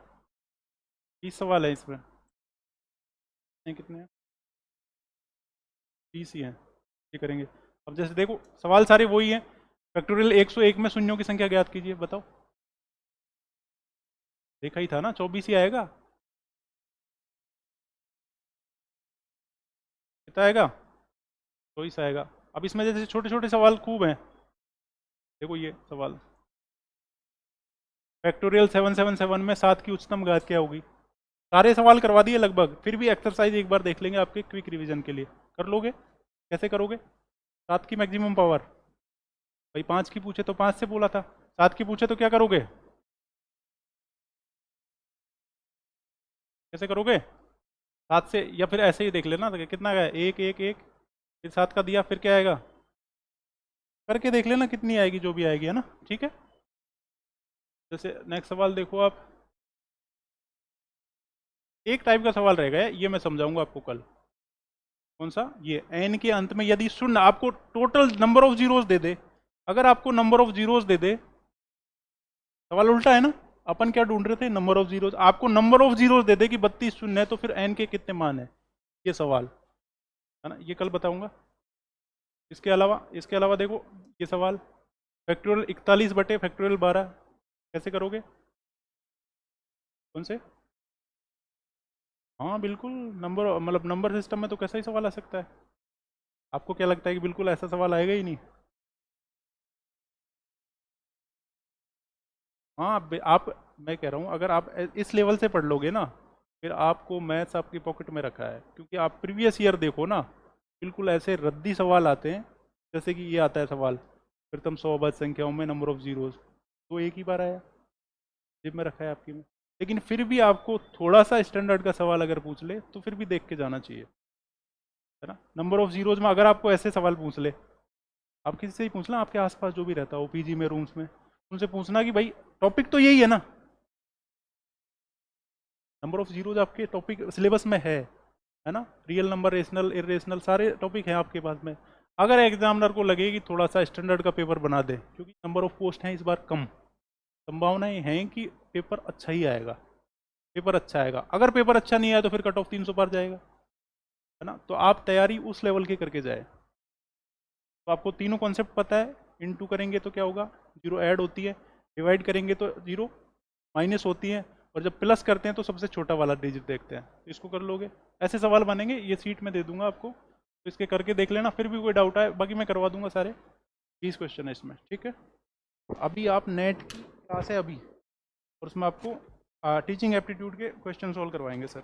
30 सवाल है इसमें, नहीं कितने हैं? 30 ही हैं, ये करेंगे। अब जैसे देखो सवाल सारे वही हैं, फैक्टोरियल 101 में शून्यों की संख्या ज्ञात कीजिए, बताओ। देखा ही था ना, 24 ही आएगा, कितना आएगा? 24 आएगा। अब इसमें जैसे छोटे छोटे सवाल खूब हैं, देखो ये सवाल, फैक्टोरियल 777 में 7 की उच्चतम घात क्या होगी? सारे सवाल करवा दिए लगभग, फिर भी एक्सरसाइज एक बार देख लेंगे आपके क्विक रिवीजन के लिए। कर लोगे? कैसे करोगे? 7 की मैक्सिमम पावर, भाई 5 की पूछे तो 5 से बोला था, 7 की पूछे तो क्या करोगे? कैसे करोगे? 7 से, या फिर ऐसे ही देख लेना, तो कितना गया? 1 1 1, फिर 7 का दिया, फिर क्या आएगा? करके देख लेना कितनी आएगी, जो भी आएगी, है ना, ठीक है। जैसे नेक्स्ट सवाल देखो आप, एक टाइप का सवाल रहेगा ये, मैं समझाऊंगा आपको कल। कौन सा? ये एन के अंत में यदि शून्य आपको टोटल नंबर ऑफ जीरोस दे दे, अगर आपको नंबर ऑफ जीरोस दे दे, सवाल उल्टा है ना, अपन क्या ढूंढ रहे थे? Number of zeros. आपको नंबर ऑफ जीरोस दे दे कि 32 शून्य है, तो फिर एन के कितने मान है, ये सवाल। है ना, ये कल बताऊंगा। इसके अलावा देखो ये सवाल, फैक्टोरियल 41 बटे फैक्टोरियल 12 कैसे करोगे? कौन से? हाँ बिल्कुल, नंबर मतलब नंबर सिस्टम में तो कैसा ही सवाल आ सकता है। आपको क्या लगता है कि बिल्कुल ऐसा सवाल आएगा ही नहीं? हाँ आप मैं कह रहा हूँ अगर आप इस लेवल से पढ़ लोगे ना, फिर आपको मैथ्स आपकी पॉकेट में रखा है, क्योंकि आप प्रीवियस ईयर देखो ना, बिल्कुल ऐसे रद्दी सवाल आते हैं। जैसे कि ये आता है सवाल, प्रथम 100 अभाज्य संख्याओं में नंबर ऑफ जीरोज, तो एक ही बार आया, जेब में रखा है आपकी में। लेकिन फिर भी आपको थोड़ा सा स्टैंडर्ड का सवाल अगर पूछ ले तो फिर भी देख के जाना चाहिए, है ना। नंबर ऑफ जीरोज में अगर आपको ऐसे सवाल पूछ ले, आप किसी से ही पूछना, आपके आसपास जो भी रहता हो पीजी में, रूम्स में, उनसे पूछना कि भाई टॉपिक तो यही है ना, नंबर ऑफ जीरोज आपके टॉपिक सिलेबस में है ना। रियल नंबर, रेशनल, इरेशनल, सारे टॉपिक हैं आपके पास में। अगर एग्जामिनर को लगे कि थोड़ा सा स्टैंडर्ड का पेपर बना दे, क्योंकि नंबर ऑफ पोस्ट हैं इस बार कम, संभावनाएं हैं कि पेपर अच्छा ही आएगा, पेपर अच्छा आएगा। अगर पेपर अच्छा नहीं आया तो फिर कट ऑफ 300 पार जाएगा, है ना। तो आप तैयारी उस लेवल की करके जाए। तो आपको तीनों कॉन्सेप्ट पता है, इनटू करेंगे तो क्या होगा, जीरो ऐड होती है, डिवाइड करेंगे तो जीरो माइनस होती है, और जब प्लस करते हैं तो सबसे छोटा वाला डिजिट देखते हैं। तो इसको कर लोगे, ऐसे सवाल बनेंगे, ये सीट में दे दूंगा आपको, तो इसके करके देख लेना। फिर भी कोई डाउट आए बाकी मैं करवा दूंगा सारे, 20 क्वेश्चन है इसमें, ठीक है। अभी आप नेट की क्लास है अभी, और उसमें आपको टीचिंग एप्टीट्यूड के क्वेश्चन सॉल्व करवाएंगे सर।